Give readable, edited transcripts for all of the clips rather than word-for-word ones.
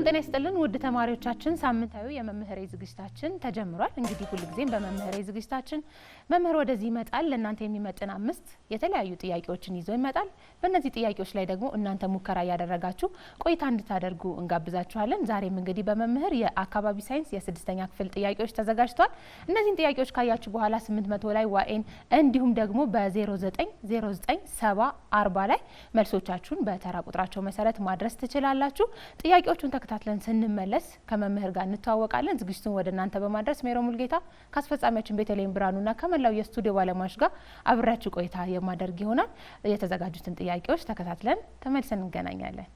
ሰላም ጤና ይስጥልን ውድ ተማሪዎቻችን ሳምንታዊ የመምህሬ ዝግጅታችን ተጀምሯል። እንግዲህ ሁሉ ጊዜም በመምህሬ ዝግጅታችን መምህር ወደዚህ ይመጣል ለእናንተ የሚመጥን 5 የተለያዩ ጥያቄዎችን ይዞ ይመጣል። በእነዚህ ጥያቄዎች ላይ ደግሞ እናንተ ሙከራ ያደረጋችሁ ቆይታ እንድታደርጉ እንጋብዛችኋለን። ዛሬም እንግዲህ በመምህር የአካባቢ ሳይንስ የ6ኛ ክፍል ጥያቄዎች ተዘጋጅቷል። እነዚህን ጥያቄዎች ካያችሁ በኋላ 800 ላይ ዋኤን እንዲሁም ደግሞ በ09097040 ላይ መልሶቻችሁን በተራ ቁጥራቸው መሰረት ማድረስ ትችላላችሁ። ጥያቄዎቹን ተከታትለን ስንመለስ ከመምህር ጋር እንተዋወቃለን። ዝግጅቱን ወደ እናንተ በማድረስ ሜሮ ሙልጌታ ካስፈጻሚያችን ቤተልሔም ብርሃኑና ከመላው የስቱዲዮ ባለሙያዎች ጋር አብራችሁ ቆይታ የማደርግ ይሆናል። የተዘጋጁትን ጥያቄዎች ተከታትለን ተመልሰን እንገናኛለን።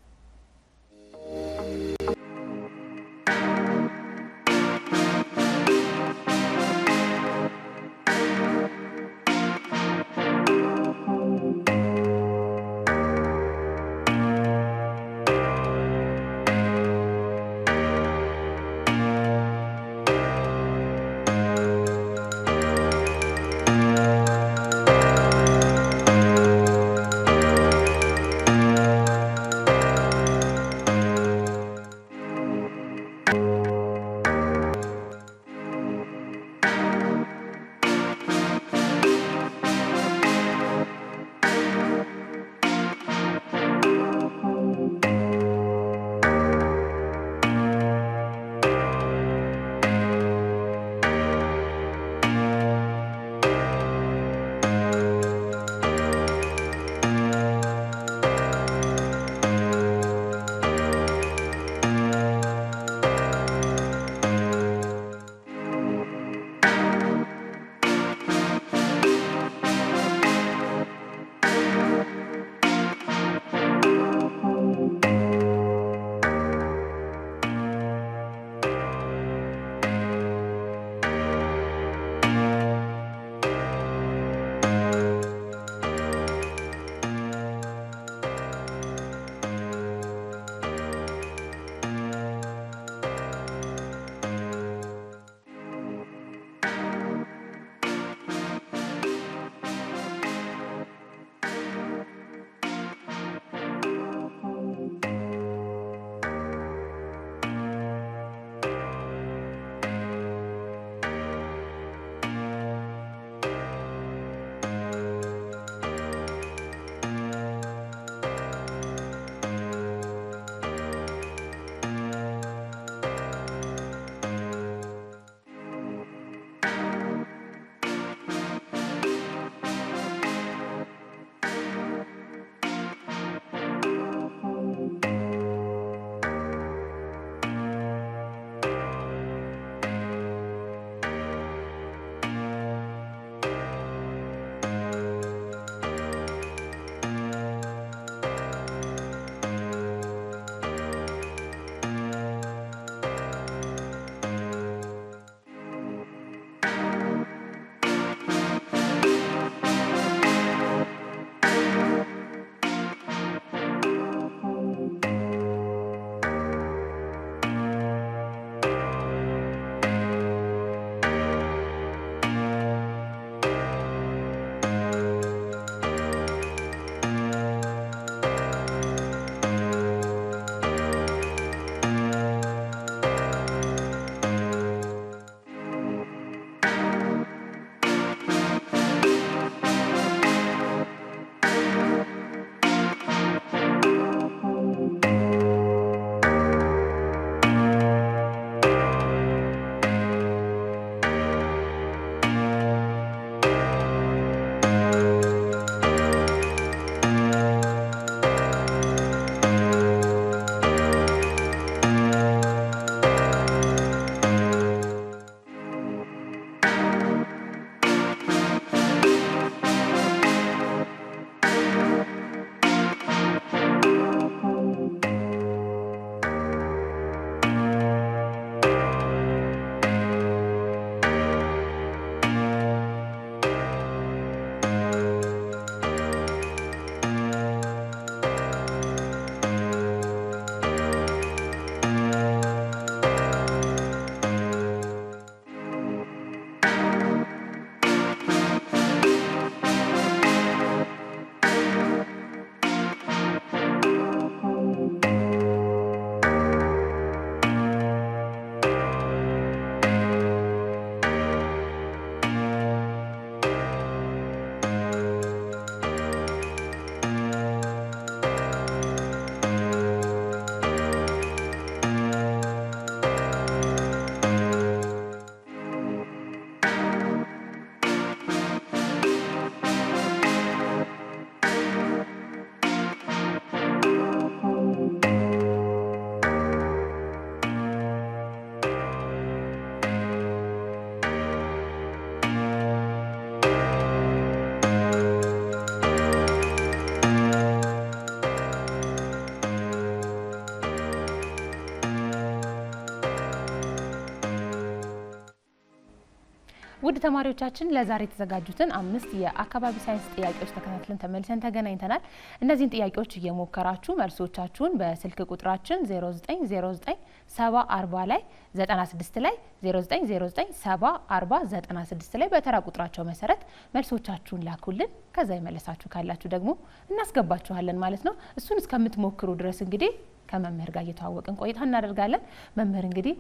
ውድ ተማሪዎቻችን ለዛሬ የተዘጋጁትን 5 የአካባቢ ሳይንስ ጥያቄዎች ተከታትለን ተመልሰን ተገናኝተናል። እነዚህን ጥያቄዎች እየሞከራችሁ መልሶቻችሁን በስልክ ቁጥራችን 09097040 ላይ 96 ላይ 0909704096 ላይ በተራ ቁጥራቸው መሰረት መልሶቻችሁን ላኩልን። ከዛ ይመለሳችሁ ካላችሁ ደግሞ እናስገባችኋለን ማለት ነው። እሱን እስከምትሞክሩ ድረስ እንግዲህ ከመምህር ጋር እየተዋወቅን ቆይታ እናደርጋለን። መምህር እንግዲህ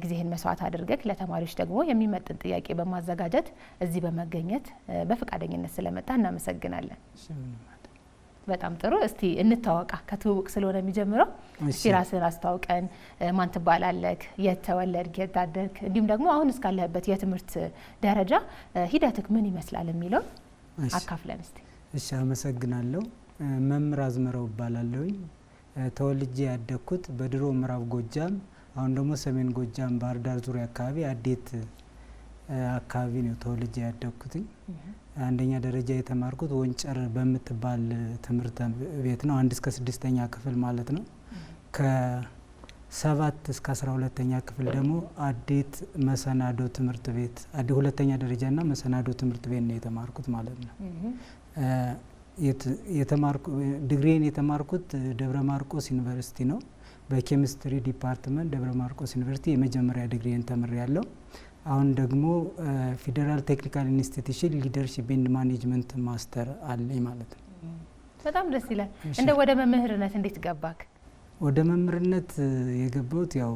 ጊዜህን መስዋዕት አድርገህ ለተማሪዎች ደግሞ የሚመጥን ጥያቄ በማዘጋጀት እዚህ በመገኘት በፈቃደኝነት ስለመጣ እናመሰግናለን። በጣም ጥሩ። እስቲ እንታወቃ ከትውውቅ ስለሆነ የሚጀምረው እስቲ ራስህን አስተዋውቀን። ማን ትባላለህ? የት ተወለድክ? የት አደግክ? እንዲሁም ደግሞ አሁን እስካለህበት የትምህርት ደረጃ ሂደትክ ምን ይመስላል የሚለው አካፍለን እስቲ። እሺ፣ አመሰግናለሁ። መምህር አዝመራው እባላለሁኝ። ተወልጄ ያደግኩት በድሮ ምዕራብ ጎጃም አሁን ደግሞ ሰሜን ጎጃም ባህር ዳር ዙሪያ አካባቢ አዴት አካባቢ ነው ተወልጄ ያደግኩት። አንደኛ ደረጃ የተማርኩት ወንጨር በምትባል ትምህርት ቤት ነው። 1 እስከ 6ኛ ክፍል ማለት ነው። ከ7 እስከ 12ኛ ክፍል ደግሞ አዴት መሰናዶ ትምህርት ቤት አዴት ሁለተኛ ደረጃና መሰናዶ ትምህርት ቤት ነው የተማርኩት ማለት ነው። ዲግሪን የተማርኩት ደብረ ማርቆስ ዩኒቨርሲቲ ነው። በኬሚስትሪ ዲፓርትመንት ደብረ ማርቆስ ዩኒቨርሲቲ የመጀመሪያ ዲግሪን ተምሬያለሁ። አሁን ደግሞ ፌዴራል ቴክኒካል ኢንስቲትዩሽን ሊደርሺፕ ኤንድ ማኔጅመንት ማስተር አለኝ ማለት ነው። በጣም ደስ ይላል። እንደ ወደ መምህርነት እንዴት ገባክ? ወደ መምህርነት የገባሁት ያው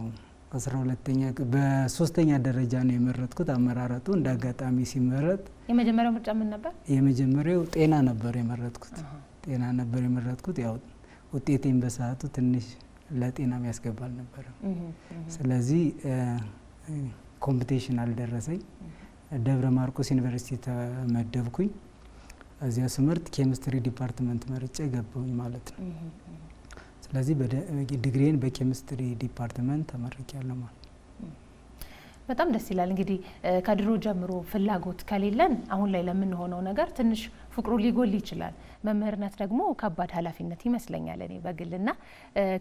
12ኛ በ3ኛ ደረጃ ነው የመረጥኩት። አመራረጡ እንደ አጋጣሚ ሲመረጥ የመጀመሪያው ምርጫ ምን ነበር? የመጀመሪያው ጤና ነበር የመረጥኩት። ጤና ነበር የመረጥኩት። ያው ውጤቴን በሰዓቱ ትንሽ ለጤና የሚያስገባ አልነበረም። ስለዚህ ኮምፒቲሽን አልደረሰኝ። ደብረ ማርቆስ ዩኒቨርሲቲ ተመደብኩኝ። እዚያ ስምርት ኬሚስትሪ ዲፓርትመንት መርጬ ገባሁኝ ማለት ነው። ስለዚህ ዲግሪን በኬሚስትሪ ዲፓርትመንት ተመርቄያለሁ ማለት ነው። በጣም ደስ ይላል። እንግዲህ ከድሮ ጀምሮ ፍላጎት ከሌለን አሁን ላይ ለምንሆነው ነገር ትንሽ ፍቅሩ ሊጎል ይችላል። መምህርነት ደግሞ ከባድ ኃላፊነት ይመስለኛል እኔ በግልና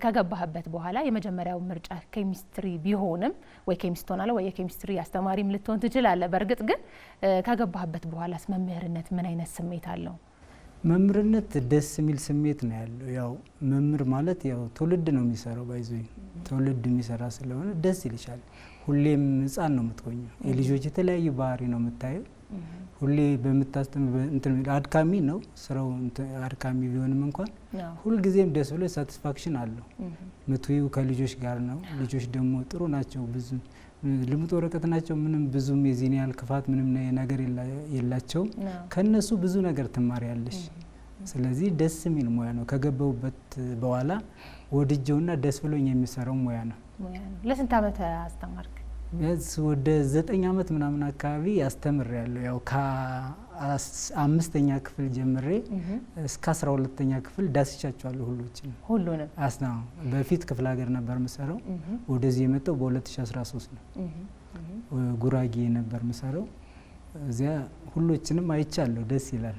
ከገባህበት በኋላ የመጀመሪያው ምርጫ ኬሚስትሪ ቢሆንም ወይ ኬሚስት ሆናለህ ወይ የኬሚስትሪ አስተማሪም ልትሆን ትችላለህ። በእርግጥ ግን ከገባህበት በኋላስ መምህርነት ምን አይነት ስሜት አለው? መምህርነት ደስ የሚል ስሜት ነው ያለው። ያው መምህር ማለት ያው ትውልድ ነው የሚሰራው። ባይዞኝ ትውልድ የሚሰራ ስለሆነ ደስ ይልሻል። ሁሌም ሕፃን ነው የምትሆኘው። የልጆች የተለያዩ ባህሪ ነው የምታየው። ሁሌ በምታስተምር አድካሚ ነው ስራው። አድካሚ ቢሆንም እንኳን ሁልጊዜም ደስ ብሎ ሳቲስፋክሽን አለው። ምትዊው ከልጆች ጋር ነው። ልጆች ደግሞ ጥሩ ናቸው። ብዙ ልሙጥ ወረቀት ናቸው። ምንም ብዙም የዚህን ያህል ክፋት ምንም ነገር የላቸውም። ከነሱ ብዙ ነገር ትማሪያለሽ። ስለዚህ ደስ የሚል ሙያ ነው። ከገባሁበት በኋላ ወድጀውና ደስ ብሎኝ የሚሰራው ሙያ ነው። ለስንት ዓመት አስተማርክ? ወደ 9 ዓመት ምናምን አካባቢ ያስተምሬያለሁ። ያው ከ5ኛ ክፍል ጀምሬ እስከ 12ኛ ክፍል ዳስቻቸዋለሁ ሁሉንም። በፊት ክፍለ ሀገር ነበር ምሰራው። ወደዚህ የመጣው በ2013 ነው። ጉራጌ ነበር ምሰራው። እዚያ ሁሉንም አይቻለሁ። ደስ ይላል።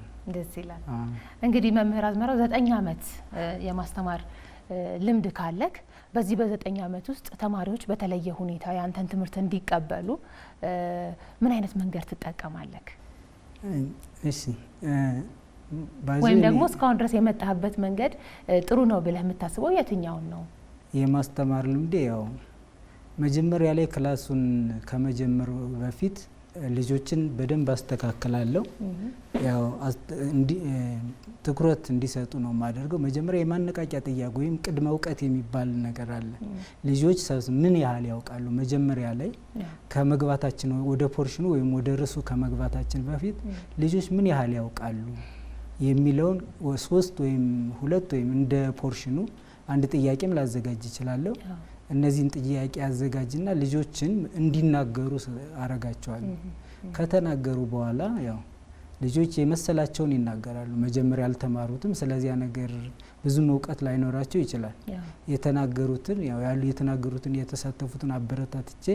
እንግዲህ መምህር አዝመራው 9 ዓመት የማስተማር ልምድ ካለክ በዚህ በ9 ዓመት ውስጥ ተማሪዎች በተለየ ሁኔታ ያንተን ትምህርት እንዲቀበሉ ምን አይነት መንገድ ትጠቀማለክ? እሺ፣ ወይም ደግሞ እስካሁን ድረስ የመጣህበት መንገድ ጥሩ ነው ብለህ የምታስበው የትኛውን ነው? የማስተማር ልምዴ ያው መጀመሪያ ላይ ክላሱን ከመጀመሩ በፊት ልጆችን በደንብ አስተካክላለሁ። ያው ትኩረት እንዲሰጡ ነው የማደርገው። መጀመሪያ የማነቃቂያ ጥያቄ ወይም ቅድመ እውቀት የሚባል ነገር አለ። ልጆች ምን ያህል ያውቃሉ? መጀመሪያ ላይ ከመግባታችን ወደ ፖርሽኑ ወይም ወደ ርዕሱ ከመግባታችን በፊት ልጆች ምን ያህል ያውቃሉ የሚለውን 3 ወይም 2 ወይም እንደ ፖርሽኑ አንድ ጥያቄም ላዘጋጅ እችላለሁ። እነዚህን ጥያቄ አዘጋጅና ልጆችን እንዲናገሩ አረጋቸዋለሁ። ከተናገሩ በኋላ ያው ልጆች የመሰላቸውን ይናገራሉ። መጀመሪያ ያልተማሩትም ስለዚያ ነገር ብዙም እውቀት ላይኖራቸው ይችላል። የተናገሩትን የተሳተፉትን አበረታትቼ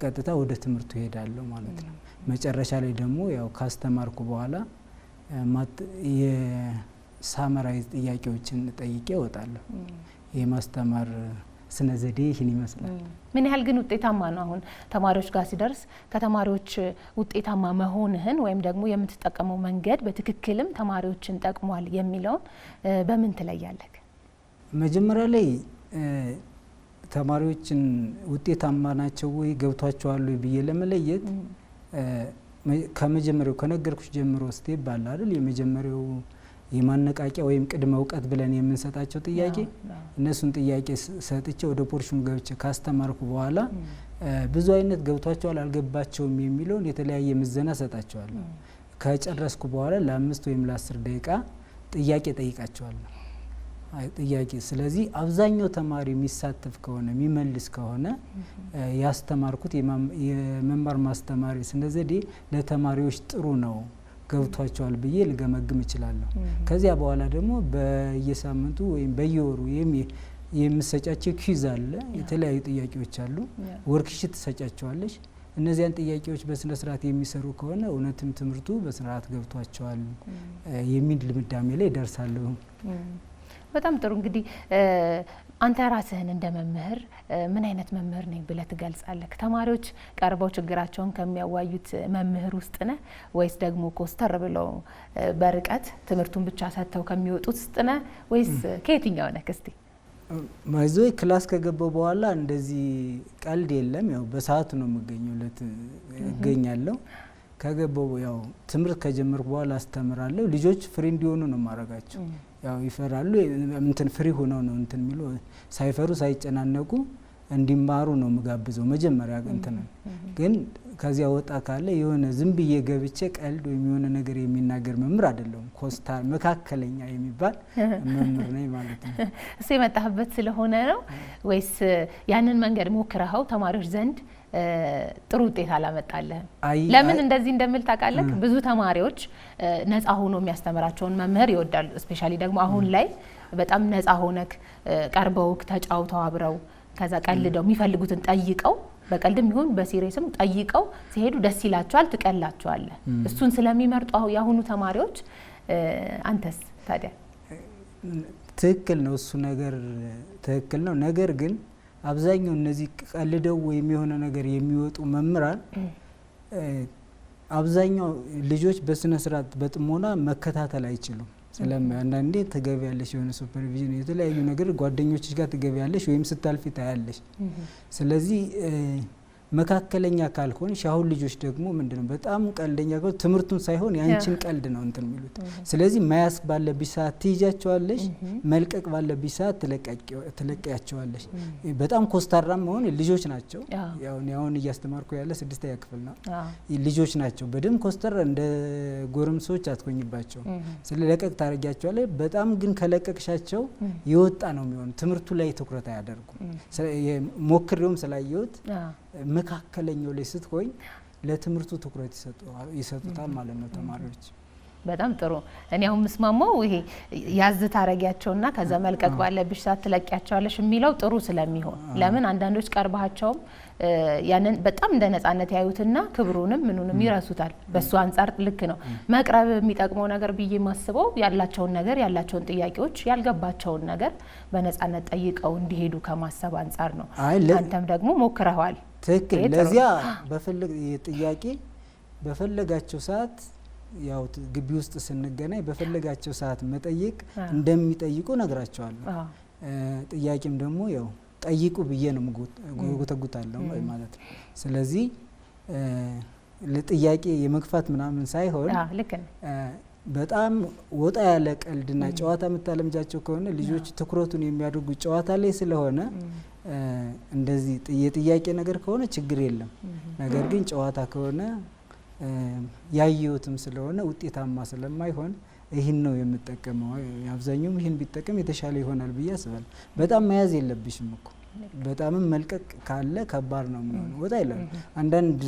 ቀጥታ ወደ ትምህርቱ ሄዳለሁ ማለት ነው። መጨረሻ ላይ ደግሞ ያው ካስተማርኩ በኋላ የሳመራይዝ ጥያቄዎችን ጠይቄ እወጣለሁ። የማስተማር ስነ ዘዴ ይህን ይመስላል። ምን ያህል ግን ውጤታማ ነው? አሁን ተማሪዎች ጋር ሲደርስ ከተማሪዎች ውጤታማ መሆንህን ወይም ደግሞ የምትጠቀመው መንገድ በትክክልም ተማሪዎችን ጠቅሟል የሚለውን በምን ትለያለህ? መጀመሪያ ላይ ተማሪዎችን ውጤታማ ናቸው ወይ ገብቷቸዋል ወይ ብዬ ለመለየት ከመጀመሪያው ከነገርኩሽ ጀምሮ ስቴፕ አለ አይደል? የመጀመሪያው የማነቃቂያ ወይም ቅድመ እውቀት ብለን የምንሰጣቸው ጥያቄ እነሱን ጥያቄ ሰጥቼ ወደ ፖርሽኑ ገብቼ ካስተማርኩ በኋላ ብዙ አይነት ገብቷቸዋል አልገባቸውም የሚለውን የተለያየ ምዘና ሰጣቸዋለሁ። ከጨረስኩ በኋላ ለ5 ወይም ለ10 ደቂቃ ጥያቄ ጠይቃቸዋለሁ። ጥያቄ ስለዚህ አብዛኛው ተማሪ የሚሳተፍ ከሆነ የሚመልስ ከሆነ ያስተማርኩት የመማር ማስተማሪ ስነ ዘዴ ለተማሪዎች ጥሩ ነው ገብቷቸዋል ብዬ ልገመግም እችላለሁ። ከዚያ በኋላ ደግሞ በየሳምንቱ ወይም በየወሩ የምሰጫቸው ኪዝ አለ፣ የተለያዩ ጥያቄዎች አሉ፣ ወርክሺት ትሰጫቸዋለሽ። እነዚያን ጥያቄዎች በስነ ስርዓት የሚሰሩ ከሆነ እውነትም ትምህርቱ በስርዓት ገብቷቸዋል የሚል ድምዳሜ ላይ ደርሳለሁ። በጣም ጥሩ። እንግዲህ አንተ ራስህን እንደ መምህር ምን አይነት መምህር ነኝ ብለህ ትገልጻለህ? ተማሪዎች ቀርበው ችግራቸውን ከሚያዋዩት መምህር ውስጥ ነህ ወይስ ደግሞ ኮስተር ብለው በርቀት ትምህርቱን ብቻ ሰጥተው ከሚወጡት ውስጥ ነህ ወይስ ከየትኛው ነህ? እስቲ ማይዞይ ክላስ ከገባው በኋላ እንደዚህ ቀልድ የለም። ያው በሰዓቱ ነው የምገኘው እገኛለሁ። ከገባው ያው ትምህርት ከጀመርኩ በኋላ አስተምራለሁ። ልጆች ፍሪ እንዲሆኑ ነው ማረጋቸው። ያው ይፈራሉ እንትን ፍሪ ሆነው ነው እንትን የሚሉ ሳይፈሩ ሳይጨናነቁ እንዲማሩ ነው ምጋብዘው መጀመሪያ እንትን ግን ከዚያ ወጣ ካለ የሆነ ዝም ብዬ ገብቼ ቀልድ ወይም የሆነ ነገር የሚናገር መምህር አይደለም። ኮስታር መካከለኛ የሚባል መምህር ነኝ ማለት ነው። እሱ የመጣህበት ስለሆነ ነው ወይስ ያንን መንገድ ሞክረኸው ተማሪዎች ዘንድ ጥሩ ውጤት አላመጣለህም? ለምን እንደዚህ እንደምል ታውቃለህ? ብዙ ተማሪዎች ነፃ ሆኖ የሚያስተምራቸውን መምህር ይወዳሉ። ስፔሻሊ ደግሞ አሁን ላይ በጣም ነፃ ሆነክ ቀርበውክ ተጫውተው አብረው ከዛ ቀልደው የሚፈልጉትን ጠይቀው በቀልድም ይሁን በሲሪየስም ጠይቀው ሲሄዱ ደስ ይላቸዋል፣ ትቀላቸዋለህ። እሱን ስለሚመርጡ ያሁኑ ተማሪዎች አንተስ ታዲያ? ትክክል ነው፣ እሱ ነገር ትክክል ነው። ነገር ግን አብዛኛው እነዚህ ቀልደው ወይም የሆነ ነገር የሚወጡ መምህራን አብዛኛው ልጆች በስነ ስርዓት በጥሞና መከታተል አይችሉም። አንዳንዴ ትገቢያለሽ የሆነ ሱፐርቪዥን የተለያዩ ነገር ጓደኞችሽ ጋር ትገቢያለሽ ወይም ስታልፊ ታያለሽ። ስለዚህ መካከለኛ ካልሆንሽ አሁን ልጆች ደግሞ ምንድነው በጣም ቀልደኛ ከሆነ ትምህርቱን ሳይሆን ያንቺን ቀልድ ነው እንትን የሚሉት። ስለዚህ መያዝ ባለብሽ ሰዓት ትይዣቸዋለሽ፣ መልቀቅ ባለብሽ ሰዓት ትለቂያቸዋለሽ። በጣም ኮስታራም መሆን ልጆች ናቸው። ያውን እያስተማርኩ ያለ 6ኛ ክፍል ነው። ልጆች ናቸው። በደም ኮስተር እንደ ጎረምሶች አትቆኝባቸው። ስለ ለቀቅ ታረጋቸዋለሽ። በጣም ግን ከለቀቅሻቸው ይወጣ ነው የሚሆን። ትምህርቱ ላይ ትኩረት አያደርጉም። ሞክሬውም ስላየሁት መካከለኛው ላይ ስትሆኝ ለትምህርቱ ትኩረት ይሰጡታል ማለት ነው ተማሪዎች። በጣም ጥሩ። እኔ አሁን መስማማው ይሄ ያዝ ታረጊያቸውና ከዛ መልቀቅ ባለብሽ ሰዓት ትለቂያቸዋለሽ የሚለው ጥሩ ስለሚሆን ለምን አንዳንዶች ቀርባቸውም ያንን በጣም እንደ ነፃነት ያዩትና ክብሩንም ምኑንም ይረሱታል። በሱ አንፃር ልክ ነው መቅረብ የሚጠቅመው ነገር ብዬ ማስበው ያላቸውን ነገር ያላቸውን ጥያቄዎች ያልገባቸውን ነገር በነፃነት ጠይቀው እንዲሄዱ ከማሰብ አንፃር ነው። አንተም ደግሞ ሞክረዋል። ትክክል። ለዚያ ጥያቄ በፈለጋቸው ሰዓት ያው ግቢ ውስጥ ስንገናኝ በፈለጋቸው ሰዓት መጠየቅ እንደሚጠይቁ ነግራቸዋለሁ። ጥያቄም ደግሞ ያው ጠይቁ ብዬ ነው ጎተጉታለሁ ማለት ነው። ስለዚህ ለጥያቄ የመግፋት ምናምን ሳይሆን በጣም ወጣ ያለ ቀልድና ጨዋታ የምታለምጃቸው ከሆነ ልጆች ትኩረቱን የሚያደርጉ ጨዋታ ላይ ስለሆነ እንደዚህ የጥያቄ ነገር ከሆነ ችግር የለም። ነገር ግን ጨዋታ ከሆነ ያየሁትም ስለሆነ ውጤታማ ስለማይሆን ይህን ነው የምጠቀመው። አብዛኛው ይህን ቢጠቀም የተሻለ ይሆናል ብዬ አስባለሁ። በጣም መያዝ የለብሽም እኮ በጣምም መልቀቅ ካለ ከባድ ነው የሚሆነው። ወጣ ይላል። አንዳንድ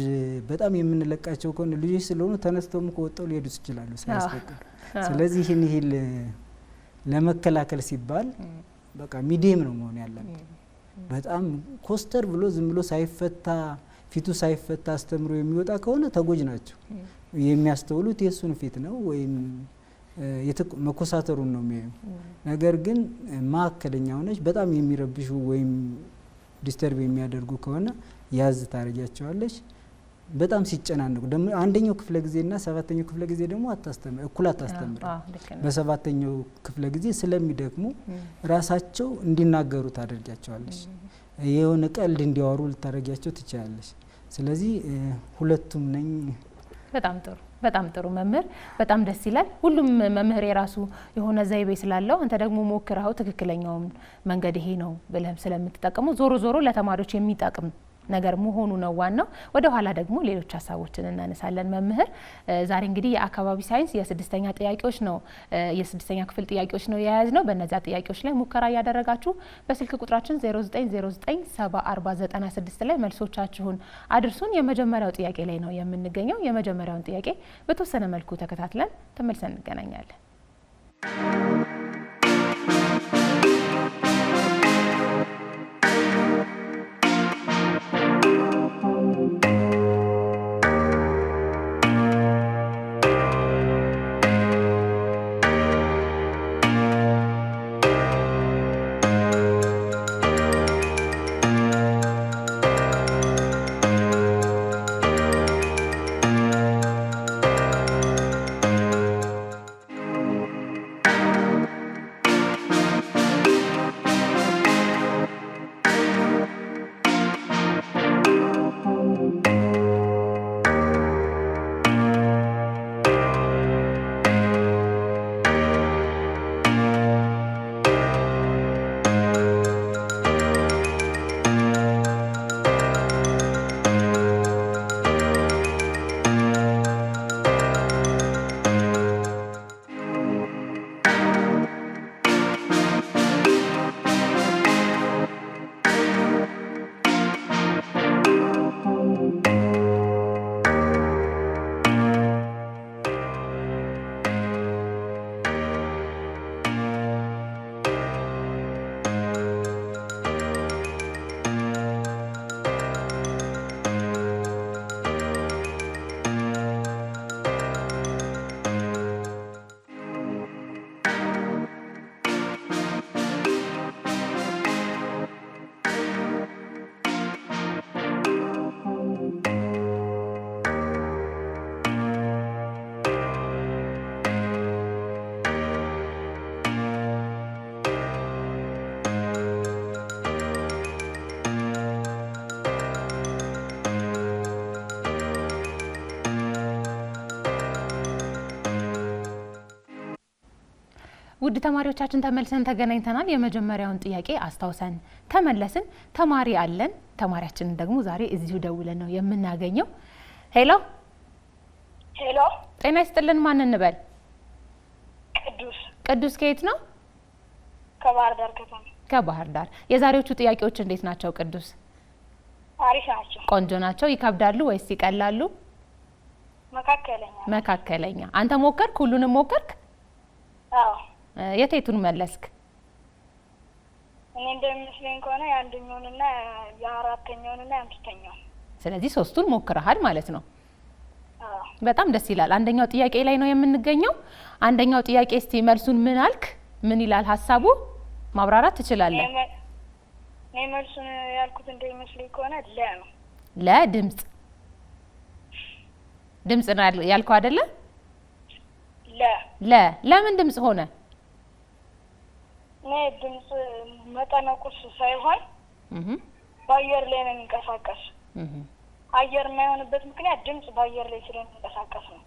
በጣም የምንለቃቸው ከሆነ ልጆች ስለሆኑ ተነስተውም ወጣው ሊሄዱ ይችላሉ ሳያስፈቅዱ። ስለዚህ ይህን ለመከላከል ሲባል በቃ ሚዲየም ነው መሆን ያለበት። በጣም ኮስተር ብሎ ዝም ብሎ ሳይፈታ ፊቱ ሳይፈታ አስተምሮ የሚወጣ ከሆነ ተጎጅ ናቸው። የሚያስተውሉት የሱን ፊት ነው ወይም መኮሳተሩን ነው የሚያዩ። ነገር ግን ማዕከለኛ ሆነች በጣም የሚረብሹ ወይም ዲስተርብ የሚያደርጉ ከሆነ ያዝ ታረጊያቸዋለች። በጣም ሲጨናነቁ ደግሞ አንደኛው ክፍለ ጊዜና ሰባተኛው ክፍለ ጊዜ ደግሞ እኩል አታስተምር። በሰባተኛው ክፍለ ጊዜ ስለሚደክሙ ራሳቸው እንዲናገሩ ታደርጊያቸዋለች። የሆነ ቀልድ እንዲያወሩ ልታደርጊያቸው ትችላለች። ስለዚህ ሁለቱም ነኝ። በጣም ጥሩ መምህር፣ በጣም ደስ ይላል። ሁሉም መምህር የራሱ የሆነ ዘይቤ ስላለው አንተ ደግሞ ሞክረው ትክክለኛውን መንገድ ይሄ ነው ብለህም ስለምትጠቀሙ ዞሮ ዞሮ ለተማሪዎች የሚጠቅም ነገር መሆኑ ነው ዋናው። ወደ ኋላ ደግሞ ሌሎች ሀሳቦችን እናነሳለን። መምህር ዛሬ እንግዲህ የአካባቢ ሳይንስ የስድስተኛ ጥያቄዎች ነው የስድስተኛ ክፍል ጥያቄዎች ነው የያዝነው። በእነዚያ ጥያቄዎች ላይ ሙከራ እያደረጋችሁ በስልክ ቁጥራችን 0909704096 ላይ መልሶቻችሁን አድርሱን። የመጀመሪያው ጥያቄ ላይ ነው የምንገኘው። የመጀመሪያውን ጥያቄ በተወሰነ መልኩ ተከታትለን ተመልሰን እንገናኛለን። ውድ ተማሪዎቻችን ተመልሰን ተገናኝተናል። የመጀመሪያውን ጥያቄ አስታውሰን ተመለስን። ተማሪ አለን። ተማሪያችንን ደግሞ ዛሬ እዚሁ ደውለን ነው የምናገኘው። ሄሎ ሄሎ፣ ጤና ይስጥልን። ማን እንበል? ቅዱስ ከየት ነው? ከባህር ዳር ከተማ። ከባህር ዳር። የዛሬዎቹ ጥያቄዎች እንዴት ናቸው ቅዱስ? አሪፍ ናቸው። ቆንጆ ናቸው። ይከብዳሉ ወይስ ይቀላሉ? መካከለኛ። አንተ ሞከርክ? ሁሉንም ሞከርክ? አዎ። የቴቱን መለስክ? እኔ እንደሚመስለኝ ከሆነ የአንደኛውንና የአራተኛውንና የአምስተኛውን። ስለዚህ ሶስቱን ሞክረሃል ማለት ነው። አዎ። በጣም ደስ ይላል። አንደኛው ጥያቄ ላይ ነው የምንገኘው። አንደኛው ጥያቄ እስቲ መልሱን ምን አልክ? ምን ይላል ሀሳቡ? ማብራራት ትችላለህ? እኔ መልሱን ያልኩት እንደሚመስለኝ ከሆነ ለ ነው። ለድምጽ ድምጽ ነው ያልከው አይደለ? ለምን ድምጽ ሆነ? እኔ ድምጽ መጠነቁስ ሳይሆን በአየር ላይ ነው የሚንቀሳቀስ። አየር የማይሆንበት ምክንያት ድምጽ በአየር ላይ ስለሚንቀሳቀስ ነው።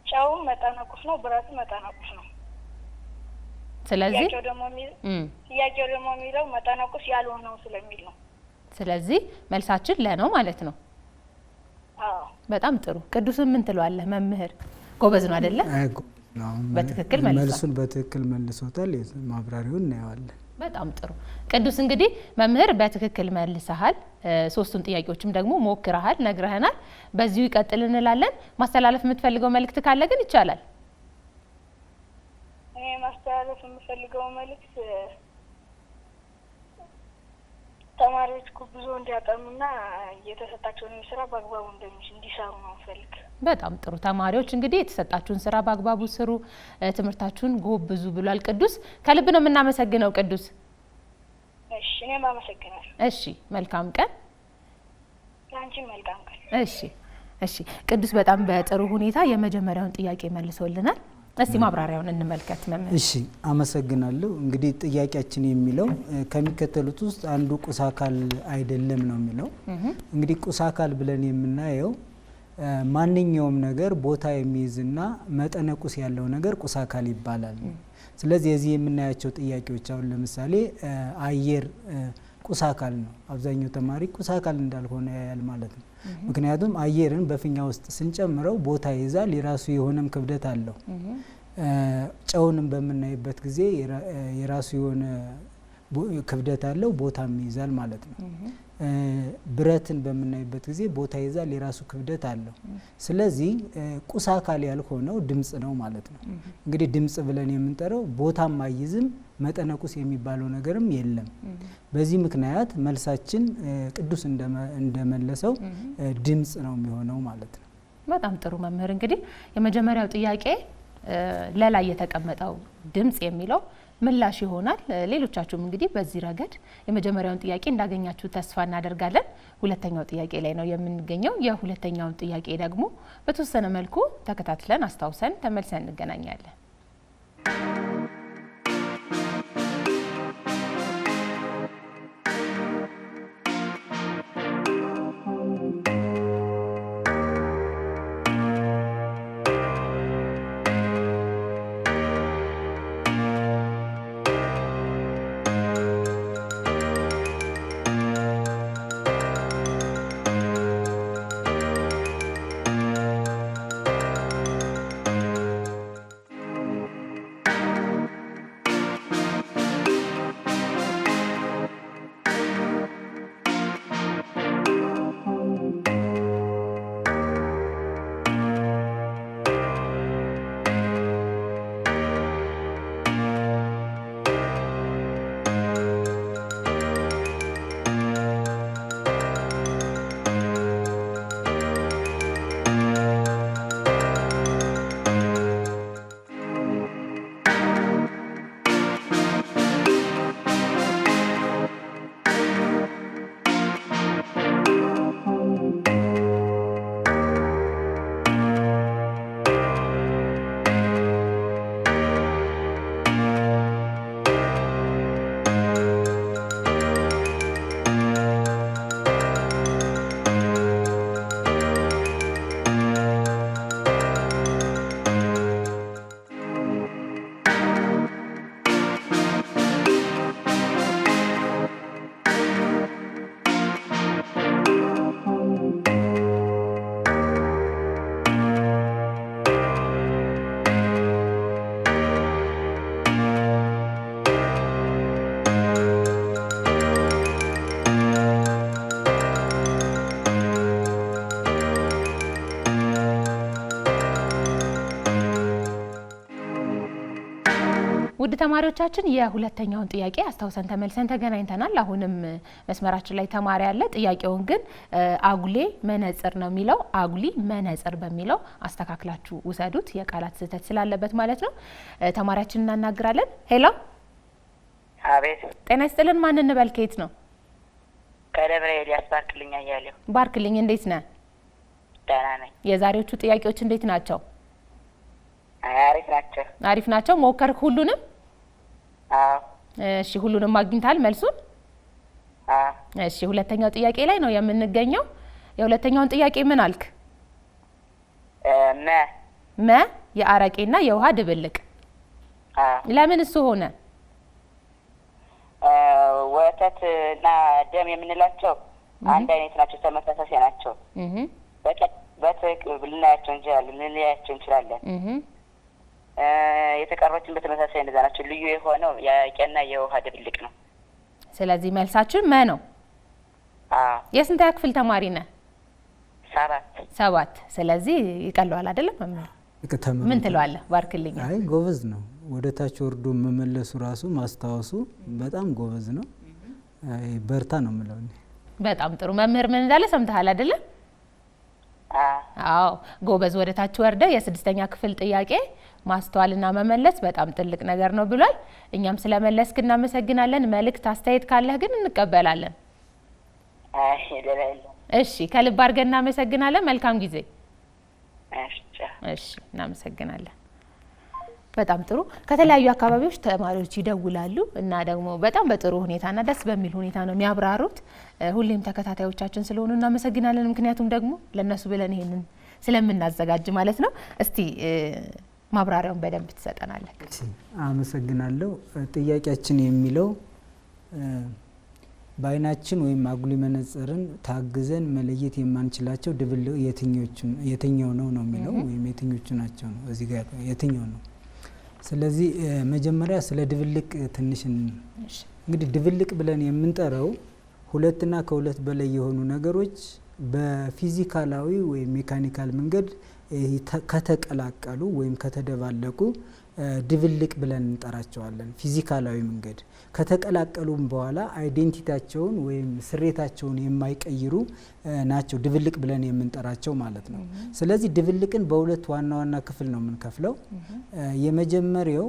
ጨውም መጠነቁስ ነው፣ ብረቱ መጠነቁስ ነው። ስለዚህ ጥያቄው ደግሞ የሚለው መጠነቁስ ያልሆነው ስለሚል ነው። ስለዚህ መልሳችን ለ ነው ማለት ነው። አዎ። በጣም ጥሩ። ቅዱስን ምን ትለዋለህ? መምህር ጎበዝ ነው አይደለ? በትክክል መልሱን በትክክል መልሶታል። ማብራሪውን እናየዋለን። በጣም ጥሩ ቅዱስ። እንግዲህ መምህር በትክክል መልሰሃል። ሶስቱን ጥያቄዎችም ደግሞ ሞክረሃል፣ ነግረህናል። በዚሁ ይቀጥል እንላለን። ማስተላለፍ የምትፈልገው መልእክት ካለ ግን ይቻላል። እኔ ማስተላለፍ የምፈልገው መልእክት ተማሪዎች ጉዞ እንዲያጠኑና የተሰጣቸውን ስራ በአግባቡ እንዲሰሩ ነው ፈልግ። በጣም ጥሩ። ተማሪዎች እንግዲህ የተሰጣችሁን ስራ በአግባቡ ስሩ፣ ትምህርታችሁን ጎብዙ ብሏል ቅዱስ። ከልብ ነው የምናመሰግነው ቅዱስ። እሺ እኔም አመሰግናለሁ። እሺ መልካም ቀን። አንቺም መልካም ቀን። እሺ ቅዱስ በጣም በጥሩ ሁኔታ የመጀመሪያውን ጥያቄ መልሶልናል። እስቲ ማብራሪያውን እንመልከት መምህር። እሺ አመሰግናለሁ። እንግዲህ ጥያቄያችን የሚለው ከሚከተሉት ውስጥ አንዱ ቁስ አካል አይደለም ነው የሚለው። እንግዲህ ቁስ አካል ብለን የምናየው ማንኛውም ነገር ቦታ የሚይዝና መጠነ ቁስ ያለው ነገር ቁስ አካል ይባላል። ስለዚህ እዚህ የምናያቸው ጥያቄዎች አሁን ለምሳሌ አየር ቁስ አካል ነው። አብዛኛው ተማሪ ቁስ አካል እንዳልሆነ ያያል ማለት ነው። ምክንያቱም አየርን በፊኛ ውስጥ ስንጨምረው ቦታ ይዛል፣ የራሱ የሆነም ክብደት አለው። ጨውንም በምናይበት ጊዜ የራሱ የሆነ ክብደት አለው፣ ቦታም ይዛል ማለት ነው። ብረትን በምናይበት ጊዜ ቦታ ይዛል፣ የራሱ ክብደት አለው። ስለዚህ ቁስ አካል ያልሆነው ድምጽ ነው ማለት ነው። እንግዲህ ድምጽ ብለን የምንጠራው ቦታም አይዝም፣ መጠነ ቁስ የሚባለው ነገርም የለም። በዚህ ምክንያት መልሳችን ቅዱስ እንደመለሰው ድምጽ ነው የሚሆነው ማለት ነው። በጣም ጥሩ መምህር። እንግዲህ የመጀመሪያው ጥያቄ ለላይ የተቀመጠው ድምጽ የሚለው ምላሽ ይሆናል። ሌሎቻችሁም እንግዲህ በዚህ ረገድ የመጀመሪያውን ጥያቄ እንዳገኛችሁ ተስፋ እናደርጋለን። ሁለተኛው ጥያቄ ላይ ነው የምንገኘው። የሁለተኛውን ጥያቄ ደግሞ በተወሰነ መልኩ ተከታትለን አስታውሰን ተመልሰን እንገናኛለን። ውድ ተማሪዎቻችን የሁለተኛውን ጥያቄ አስታውሰን ተመልሰን ተገናኝተናል። አሁንም መስመራችን ላይ ተማሪ አለ። ጥያቄውን ግን አጉሌ መነጽር ነው የሚለው። አጉሊ መነጽር በሚለው አስተካክላችሁ ውሰዱት፣ የቃላት ስህተት ስላለበት ማለት ነው። ተማሪያችን እናናግራለን። ሄሎ፣ አቤት። ጤና ይስጥልን። ማን እንበል? ከየት ነው? ከደብረ ኤልያስ ባርክልኝ አያሌው። ባርክልኝ፣ እንዴት ነህ? ደህና ነኝ። የዛሬዎቹ ጥያቄዎች እንዴት ናቸው? አሪፍ ናቸው። አሪፍ ናቸው። ሞከርክ ሁሉንም? አዎ። እሺ፣ ሁሉንም አግኝተሃል መልሱን? አዎ። እሺ፣ ሁለተኛው ጥያቄ ላይ ነው የምንገኘው። የሁለተኛውን ጥያቄ ምን አልክ? መ የአረቄና የውሃ ድብልቅ። አዎ። ለምን እሱ ሆነ? ወተትና ደም የምንላቸው አንድ አይነት ናቸው፣ ተመሳሳይ ናቸው። በትክክል ልናያቸው እንችላለን። የተቀሩትን በተመሳሳይ እንደዛ ናቸው። ልዩ የሆነው የአረቄና የውሃ ድብልቅ ነው። ስለዚህ መልሳችን መ ነው። አዎ። የስንተኛ ክፍል ተማሪ ነህ? 7። ስለዚህ ይቀለዋል አይደለም? ምን ትለዋለህ? ባርክልኝ። አይ ጎበዝ ነው። ወደ ታች ወርዶ መመለሱ ራሱ ማስታወሱ በጣም ጎበዝ ነው። በርታ ነው የምለው። በጣም ጥሩ መምህር ምን እንዳለ ሰምተሃል አይደለ? አዎ ጎበዝ። ወደ ታች ወርደ የ6ኛ ክፍል ጥያቄ ማስተዋልና መመለስ በጣም ትልቅ ነገር ነው ብሏል። እኛም ስለመለስክ እናመሰግናለን። መልእክት አስተያየት ካለህ ግን እንቀበላለን። እሺ ከልብ አድርገን እናመሰግናለን። መልካም ጊዜ። እሺ እናመሰግናለን። በጣም ጥሩ። ከተለያዩ አካባቢዎች ተማሪዎች ይደውላሉ እና ደግሞ በጣም በጥሩ ሁኔታና ደስ በሚል ሁኔታ ነው የሚያብራሩት። ሁሌም ተከታታዮቻችን ስለሆኑ እናመሰግናለን። ምክንያቱም ደግሞ ለነሱ ብለን ይሄንን ስለምናዘጋጅ ማለት ነው። እስቲ ማብራሪያውን በደንብ ትሰጠናለህ? አመሰግናለሁ። ጥያቄያችን የሚለው በአይናችን ወይም አጉሊ መነጽርን ታግዘን መለየት የማንችላቸው ድብልቅ የትኛው ነው የሚለው ወይም የትኞቹ ናቸው ነው እዚህ ጋር የትኛው ነው። ስለዚህ መጀመሪያ ስለ ድብልቅ ትንሽ እንግዲህ ድብልቅ ብለን የምንጠራው ሁለትና ከሁለት በላይ የሆኑ ነገሮች በፊዚካላዊ ወይም ሜካኒካል መንገድ ከተቀላቀሉ ወይም ከተደባለቁ ድብልቅ ብለን እንጠራቸዋለን። ፊዚካላዊ መንገድ ከተቀላቀሉም በኋላ አይዴንቲቲያቸውን ወይም ስሬታቸውን የማይቀይሩ ናቸው ድብልቅ ብለን የምንጠራቸው ማለት ነው። ስለዚህ ድብልቅን በሁለት ዋና ዋና ክፍል ነው የምንከፍለው። የመጀመሪያው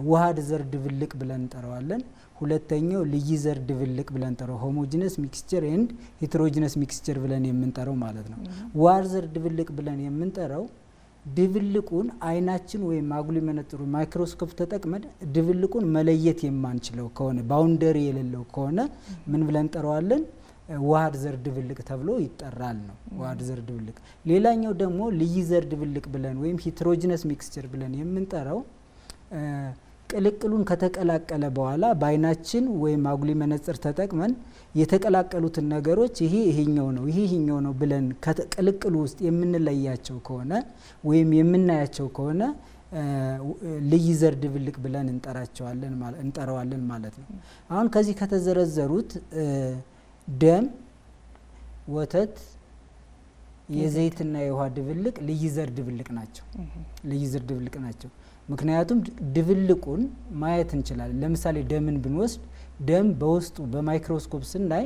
ውሃድ ዘር ድብልቅ ብለን እንጠራዋለን። ሁለተኛው ልይ ዘር ድብልቅ ብለን እንጠራው ሆሞጂነስ ሚክስቸር ኤንድ ሄትሮጂነስ ሚክስቸር ብለን የምንጠራው ማለት ነው። ውሃድ ዘር ድብልቅ ብለን የምንጠራው ድብልቁን አይናችን ወይም አጉሊ መነጽሩ ማይክሮስኮፕ ተጠቅመን ድብልቁን መለየት የማንችለው ከሆነ ባውንደሪ የሌለው ከሆነ ምን ብለን እንጠራዋለን? ውሃድ ዘር ድብልቅ ተብሎ ይጠራል ነው ውሃድ ዘር ድብልቅ። ሌላኛው ደግሞ ልይ ዘር ድብልቅ ብለን ወይም ሄትሮጂነስ ሚክስቸር ብለን የምንጠራው ቅልቅሉን ከተቀላቀለ በኋላ በአይናችን ወይም አጉሊ መነጽር ተጠቅመን የተቀላቀሉትን ነገሮች ይሄኛው ነው ይሄኛው ነው ብለን ከቅልቅሉ ውስጥ የምንለያቸው ከሆነ ወይም የምናያቸው ከሆነ ልይ ዘር ድብልቅ ብለን እንጠራዋለን ማለት ነው። አሁን ከዚህ ከተዘረዘሩት ደም፣ ወተት፣ የዘይትና የውሃ ድብልቅ ልይ ዘር ድብልቅ ናቸው። ልይ ዘር ድብልቅ ናቸው። ምክንያቱም ድብልቁን ማየት እንችላለን። ለምሳሌ ደምን ብንወስድ ደም በውስጡ በማይክሮስኮፕ ስናይ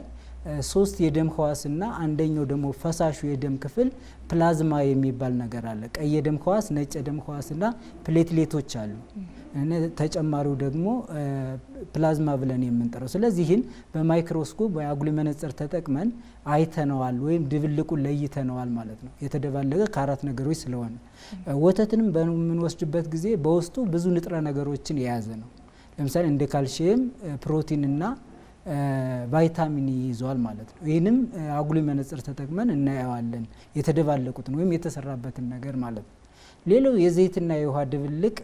3 የደም ህዋስና አንደኛው ደግሞ ፈሳሹ የደም ክፍል ፕላዝማ የሚባል ነገር አለ። ቀይ የደም ህዋስ፣ ነጭ የደም ህዋስና ፕሌትሌቶች አሉ። ተጨማሪው ደግሞ ፕላዝማ ብለን የምንጠራው። ስለዚህ ይህን በማይክሮስኮፕ በአጉሊ መነጽር ተጠቅመን አይተነዋል ወይም ድብልቁን ለይተነዋል ማለት ነው። የተደባለቀ ከአራት ነገሮች ስለሆነ ወተትንም በምንወስድበት ጊዜ በውስጡ ብዙ ንጥረ ነገሮችን የያዘ ነው። ለምሳሌ እንደ ካልሲየም፣ ፕሮቲንና ቫይታሚን ይዟል ማለት ነው። ይህንም አጉሊ መነጽር ተጠቅመን እናየዋለን የተደባለቁትን ወይም የተሰራበትን ነገር ማለት ነው። ሌላው የዘይትና የውሃ ድብልቅ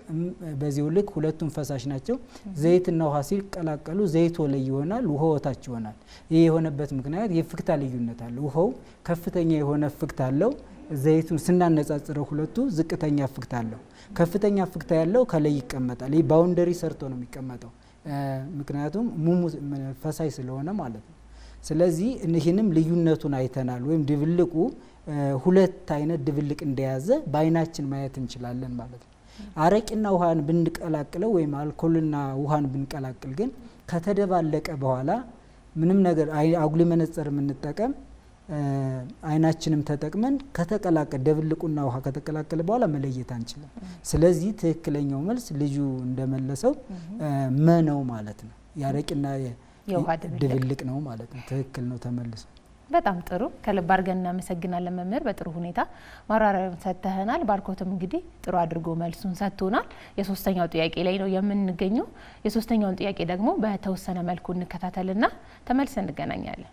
በዚሁ ልክ ሁለቱም ፈሳሽ ናቸው። ዘይትና ውሃ ሲቀላቀሉ ዘይት ወለይ ይሆናል፣ ውሃው ወታች ይሆናል። ይህ የሆነበት ምክንያት የፍክታ ልዩነት አለ። ውሃው ከፍተኛ የሆነ ፍክታ አለው። ዘይቱን ስናነጻጽረው ሁለቱ ዝቅተኛ ፍክታ አለው። ከፍተኛ ፍክታ ያለው ከላይ ይቀመጣል። ይህ ባውንደሪ ሰርቶ ነው የሚቀመጠው፣ ምክንያቱም ሙሙ ፈሳሽ ስለሆነ ማለት ነው። ስለዚህ ይህንም ልዩነቱን አይተናል ወይም ድብልቁ ሁለት አይነት ድብልቅ እንደያዘ በአይናችን ማየት እንችላለን ማለት ነው። አረቂና ውሃን ብንቀላቅለው ወይም አልኮልና ውሃን ብንቀላቅል ግን ከተደባለቀ በኋላ ምንም ነገር አጉሊ መነጽር የምንጠቀም አይናችንም ተጠቅመን ከተቀላቀለ ድብልቁና ውሃ ከተቀላቀለ በኋላ መለየት አንችልም። ስለዚህ ትክክለኛው መልስ ልጁ እንደመለሰው መነው ማለት ነው። የአረቂና የውሃ ድብልቅ ነው ማለት ነው። ትክክል ነው ተመልሶ። በጣም ጥሩ። ከልብ አድርገን እናመሰግናለን መምህር። በጥሩ ሁኔታ ማብራሪያውን ሰጥተህናል። ባርኮትም እንግዲህ ጥሩ አድርጎ መልሱን ሰጥቶናል። የሶስተኛው ጥያቄ ላይ ነው የምንገኘው። የሶስተኛውን ጥያቄ ደግሞ በተወሰነ መልኩ እንከታተልና ተመልሰን እንገናኛለን።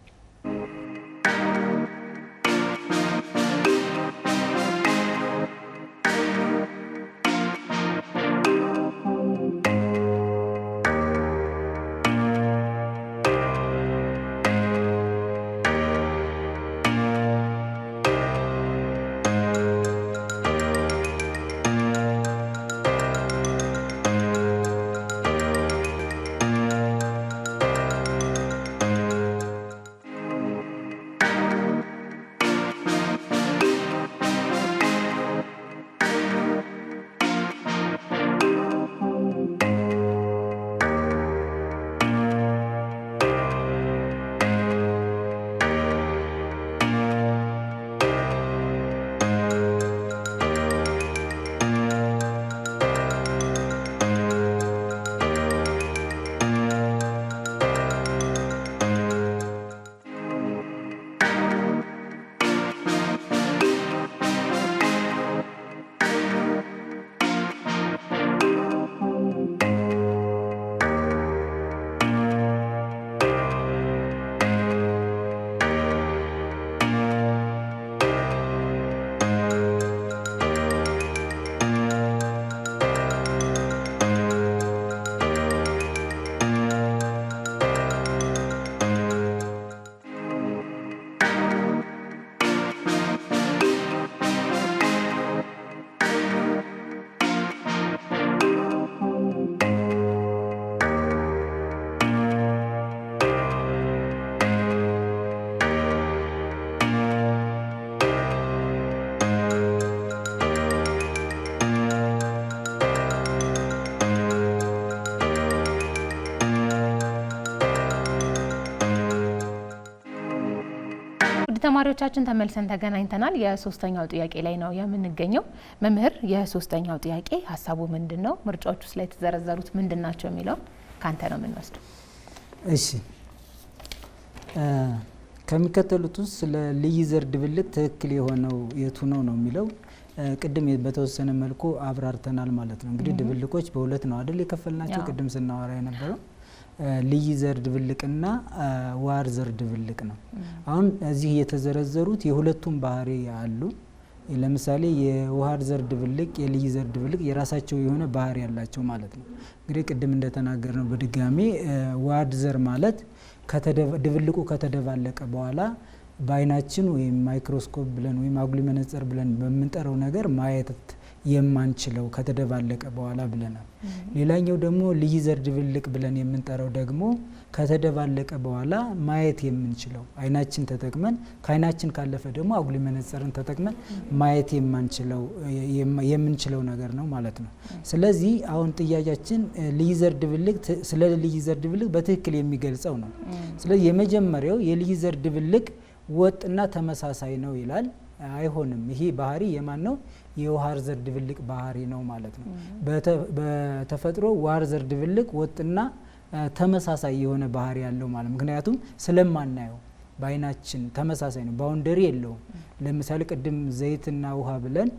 ተማሪዎቻችን ተመልሰን ተገናኝተናል። የሶስተኛው ጥያቄ ላይ ነው የምንገኘው። መምህር የሶስተኛው ጥያቄ ሀሳቡ ምንድነው? ምርጫዎቹ ላይ የተዘረዘሩት ምንድናቸው የሚለው ካንተ ነው የምንወስደው። እሺ ከሚከተሉት ውስጥ ስለ ልዩ ዘር ድብልቅ ትክክል የሆነው የቱ ነው ነው የሚለው ቅድም በተወሰነ መልኩ አብራርተናል ማለት ነው። እንግዲህ ድብልቆች በሁለት ነው አይደል የከፈልናቸው ቅድም ስናወራ የነበረው ልዩ ዘር ድብልቅና ዋር ዘር ድብልቅ ነው። አሁን እዚህ የተዘረዘሩት የሁለቱም ባህሪ አሉ። ለምሳሌ የዋር ዘር ድብልቅ የልዩ ዘር ድብልቅ የራሳቸው የሆነ ባህሪ ያላቸው ማለት ነው። እንግዲህ ቅድም እንደተናገርነው በድጋሚ ዋር ዘር ማለት ድብልቁ ከተደባለቀ በኋላ በአይናችን ወይም ማይክሮስኮፕ ብለን ወይም አጉሊ መነጽር ብለን በምንጠራው ነገር ማየት የማንችለው ከተደባለቀ በኋላ ብለናል። ሌላኛው ደግሞ ልዩ ዘር ድብልቅ ብለን የምንጠራው ደግሞ ከተደባለቀ በኋላ ማየት የምንችለው አይናችን ተጠቅመን ከአይናችን ካለፈ ደግሞ አጉሊ መነጽርን ተጠቅመን ማየት የምንችለው ነገር ነው ማለት ነው። ስለዚህ አሁን ጥያቄያችን ልዩ ዘር ድብልቅ ስለ ልዩ ዘር ድብልቅ በትክክል የሚገልጸው ነው። ስለዚህ የመጀመሪያው የልዩ ዘር ድብልቅ ወጥና ተመሳሳይ ነው ይላል። አይሆንም። ይሄ ባህሪ የማን ነው? የዋር ዘር ድብልቅ ባህሪ ነው ማለት ነው። በተፈጥሮ ዋር ዘር ድብልቅ ወጥና ተመሳሳይ የሆነ ባህሪ ያለው ማለት ምክንያቱም ስለማናየው በአይናችን ተመሳሳይ ነው፣ ባውንደሪ የለውም። ለምሳሌ ቅድም ዘይትና ውሃ ብለን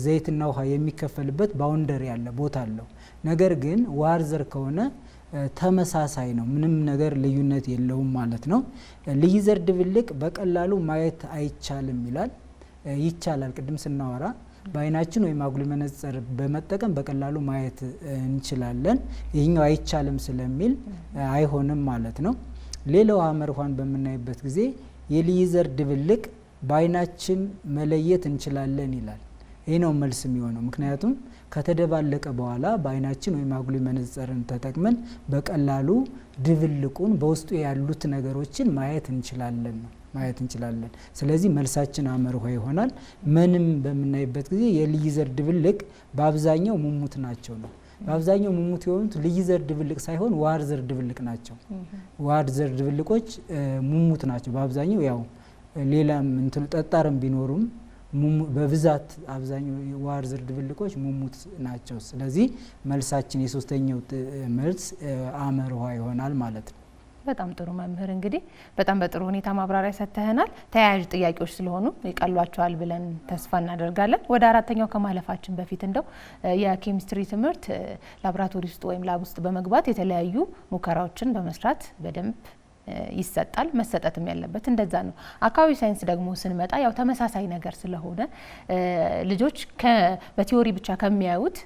ዘይትና ውሃ የሚከፈልበት ባውንደሪ ያለ ቦታ አለው። ነገር ግን ዋር ዘር ከሆነ ተመሳሳይ ነው፣ ምንም ነገር ልዩነት የለውም ማለት ነው። ልዩ ዘር ድብልቅ በቀላሉ ማየት አይቻልም ይላል። ይቻላል። ቅድም ስናወራ በአይናችን ወይም አጉሊ መነጽር በመጠቀም በቀላሉ ማየት እንችላለን። ይህኛው አይቻልም ስለሚል አይሆንም ማለት ነው። ሌላው ሐመርኋን በምናይበት ጊዜ የልዩ ዘር ድብልቅ በአይናችን መለየት እንችላለን ይላል። ይህ ነው መልስ የሚሆነው። ምክንያቱም ከተደባለቀ በኋላ በአይናችን ወይም አጉሊ መነጽርን ተጠቅመን በቀላሉ ድብልቁን በውስጡ ያሉት ነገሮችን ማየት እንችላለን ነው ማየት እንችላለን። ስለዚህ መልሳችን ሐመርኋ ይሆናል። ምንም በምናይበት ጊዜ የልዩ ዘር ድብልቅ በአብዛኛው ሙሙት ናቸው ነው። በአብዛኛው ሙሙት የሆኑት ልዩ ዘር ድብልቅ ሳይሆን ዋር ዘር ድብልቅ ናቸው። ዋር ዘር ድብልቆች ሙሙት ናቸው በአብዛኛው። ያው ሌላም ጠጣርም ቢኖሩም በብዛት አብዛኛው ዋር ዘር ድብልቆች ሙሙት ናቸው። ስለዚህ መልሳችን የሶስተኛው መልስ ሐመርኋ ይሆናል ማለት ነው። በጣም ጥሩ መምህር፣ እንግዲህ በጣም በጥሩ ሁኔታ ማብራሪያ ሰጥተናል። ተያያዥ ጥያቄዎች ስለሆኑ ይቀሏቸዋል ብለን ተስፋ እናደርጋለን። ወደ አራተኛው ከማለፋችን በፊት እንደው የኬሚስትሪ ትምህርት ላቦራቶሪ ውስጥ ወይም ላብ ውስጥ በመግባት የተለያዩ ሙከራዎችን በመስራት በደንብ ይሰጣል። መሰጠትም ያለበት እንደዛ ነው። አካባቢ ሳይንስ ደግሞ ስንመጣ ያው ተመሳሳይ ነገር ስለሆነ ልጆች በቲዮሪ ብቻ ከሚያዩት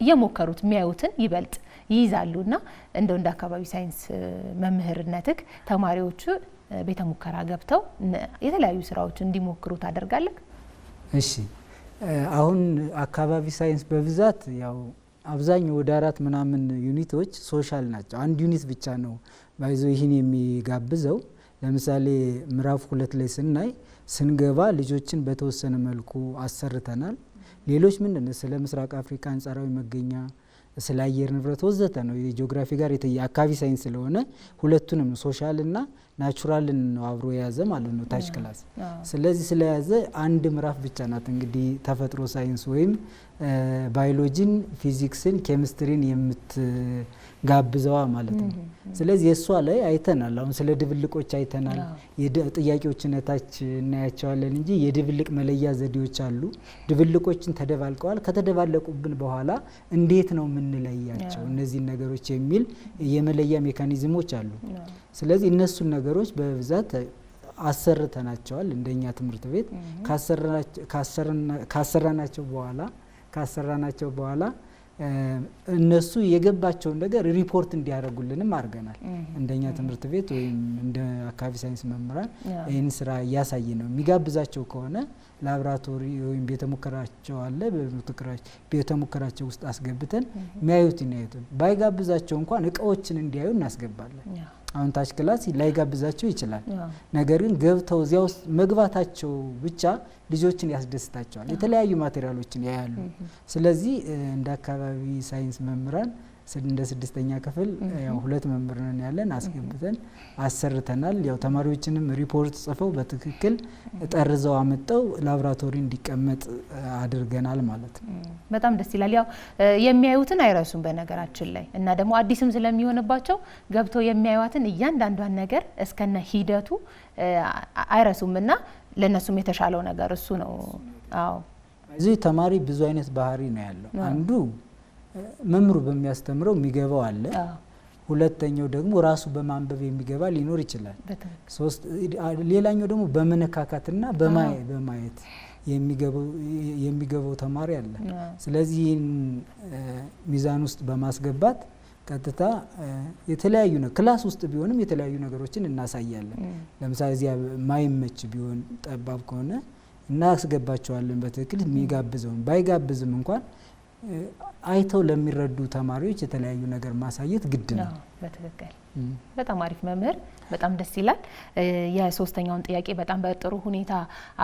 እየሞከሩት የሚያዩትን ይበልጥ ይይዛሉና እንደው እንደ አካባቢ ሳይንስ መምህርነትህ ተማሪዎቹ ቤተ ሙከራ ገብተው የተለያዩ ስራዎች እንዲሞክሩ ታደርጋለህ? እሺ፣ አሁን አካባቢ ሳይንስ በብዛት ያው አብዛኛው ወደ 4 ምናምን ዩኒቶች ሶሻል ናቸው። አንድ ዩኒት ብቻ ነው ባይዞ ይህን የሚጋብዘው። ለምሳሌ ምዕራፍ 2 ላይ ስናይ ስንገባ ልጆችን በተወሰነ መልኩ አሰርተናል። ሌሎች ምንድነው ስለ ምስራቅ አፍሪካ አንጻራዊ መገኛ፣ ስለ አየር ንብረት ወዘተ ነው። የጂኦግራፊ ጋር አካባቢ ሳይንስ ስለሆነ ሁለቱንም ሶሻልና ናቹራልን ነው አብሮ የያዘ ማለት ነው ታች ክላስ። ስለዚህ ስለያዘ አንድ ምዕራፍ ብቻ ናት እንግዲህ ተፈጥሮ ሳይንስ ወይም ባዮሎጂን፣ ፊዚክስን፣ ኬሚስትሪን የምትጋብዘዋ ማለት ነው። ስለዚህ የእሷ ላይ አይተናል። አሁን ስለ ድብልቆች አይተናል። ጥያቄዎችን ታች እናያቸዋለን እንጂ የድብልቅ መለያ ዘዴዎች አሉ። ድብልቆችን ተደባልቀዋል። ከተደባለቁብን በኋላ እንዴት ነው የምንለያቸው እነዚህን ነገሮች የሚል የመለያ ሜካኒዝሞች አሉ። ስለዚህ እነሱን ነገሮች በብዛት አሰርተናቸዋል። እንደኛ ትምህርት ቤት ካሰራናቸው በኋላ እነሱ የገባቸውን ነገር ሪፖርት እንዲያደርጉልንም አድርገናል። እንደኛ ትምህርት ቤት ወይም እንደ አካባቢ ሳይንስ መምህራን ይህን ስራ እያሳየ ነው። የሚጋብዛቸው ከሆነ ላቦራቶሪ ወይም ቤተ ሙከራቸው አለ። ቤተ ሙከራቸው ውስጥ አስገብተን የሚያዩትን ባይጋብዛቸው እንኳን እቃዎችን እንዲያዩ እናስገባለን። አሁን ታች ክላስ ላይጋብዛቸው ይችላል። ነገር ግን ገብተው እዚያ ውስጥ መግባታቸው ብቻ ልጆችን ያስደስታቸዋል። የተለያዩ ማቴሪያሎችን ያያሉ። ስለዚህ እንደ አካባቢ ሳይንስ መምህራን እንደ 6ኛ ክፍል ያው 2 መምህር ነን ያለን አስገብተን አሰርተናል። ያው ተማሪዎችንም ሪፖርት ጽፈው በትክክል ጠርዘው አመጣው ላቦራቶሪ እንዲቀመጥ አድርገናል ማለት ነው። በጣም ደስ ይላል። ያው የሚያዩትን አይረሱም በነገራችን ላይ እና ደግሞ አዲስም ስለሚሆንባቸው ገብተው የሚያዩትን እያንዳንዷን ነገር እስከነ ሂደቱ አይረሱምና ለነሱም የተሻለው ነገር እሱ ነው። አዎ እዚህ ተማሪ ብዙ አይነት ባህሪ ነው ያለው። አንዱ መምሩ በሚያስተምረው የሚገባው አለ። ሁለተኛው ደግሞ ራሱ በማንበብ የሚገባ ሊኖር ይችላል። ሌላኛው ደግሞ በመነካካትና በማየት የሚገባው ተማሪ አለ። ስለዚህ ሚዛን ውስጥ በማስገባት ቀጥታ የተለያዩ ክላስ ውስጥ ቢሆንም የተለያዩ ነገሮችን እናሳያለን። ለምሳሌ እዚያ ማይመች ቢሆን ጠባብ ከሆነ እናስገባቸዋለን በትክክል የሚጋብዘውን ባይጋብዝም እንኳን አይተው ለሚረዱ ተማሪዎች የተለያዩ ነገር ማሳየት ግድ ነው። በትክክል በጣም አሪፍ መምህር፣ በጣም ደስ ይላል። የ3ኛውን ጥያቄ በጣም በጥሩ ሁኔታ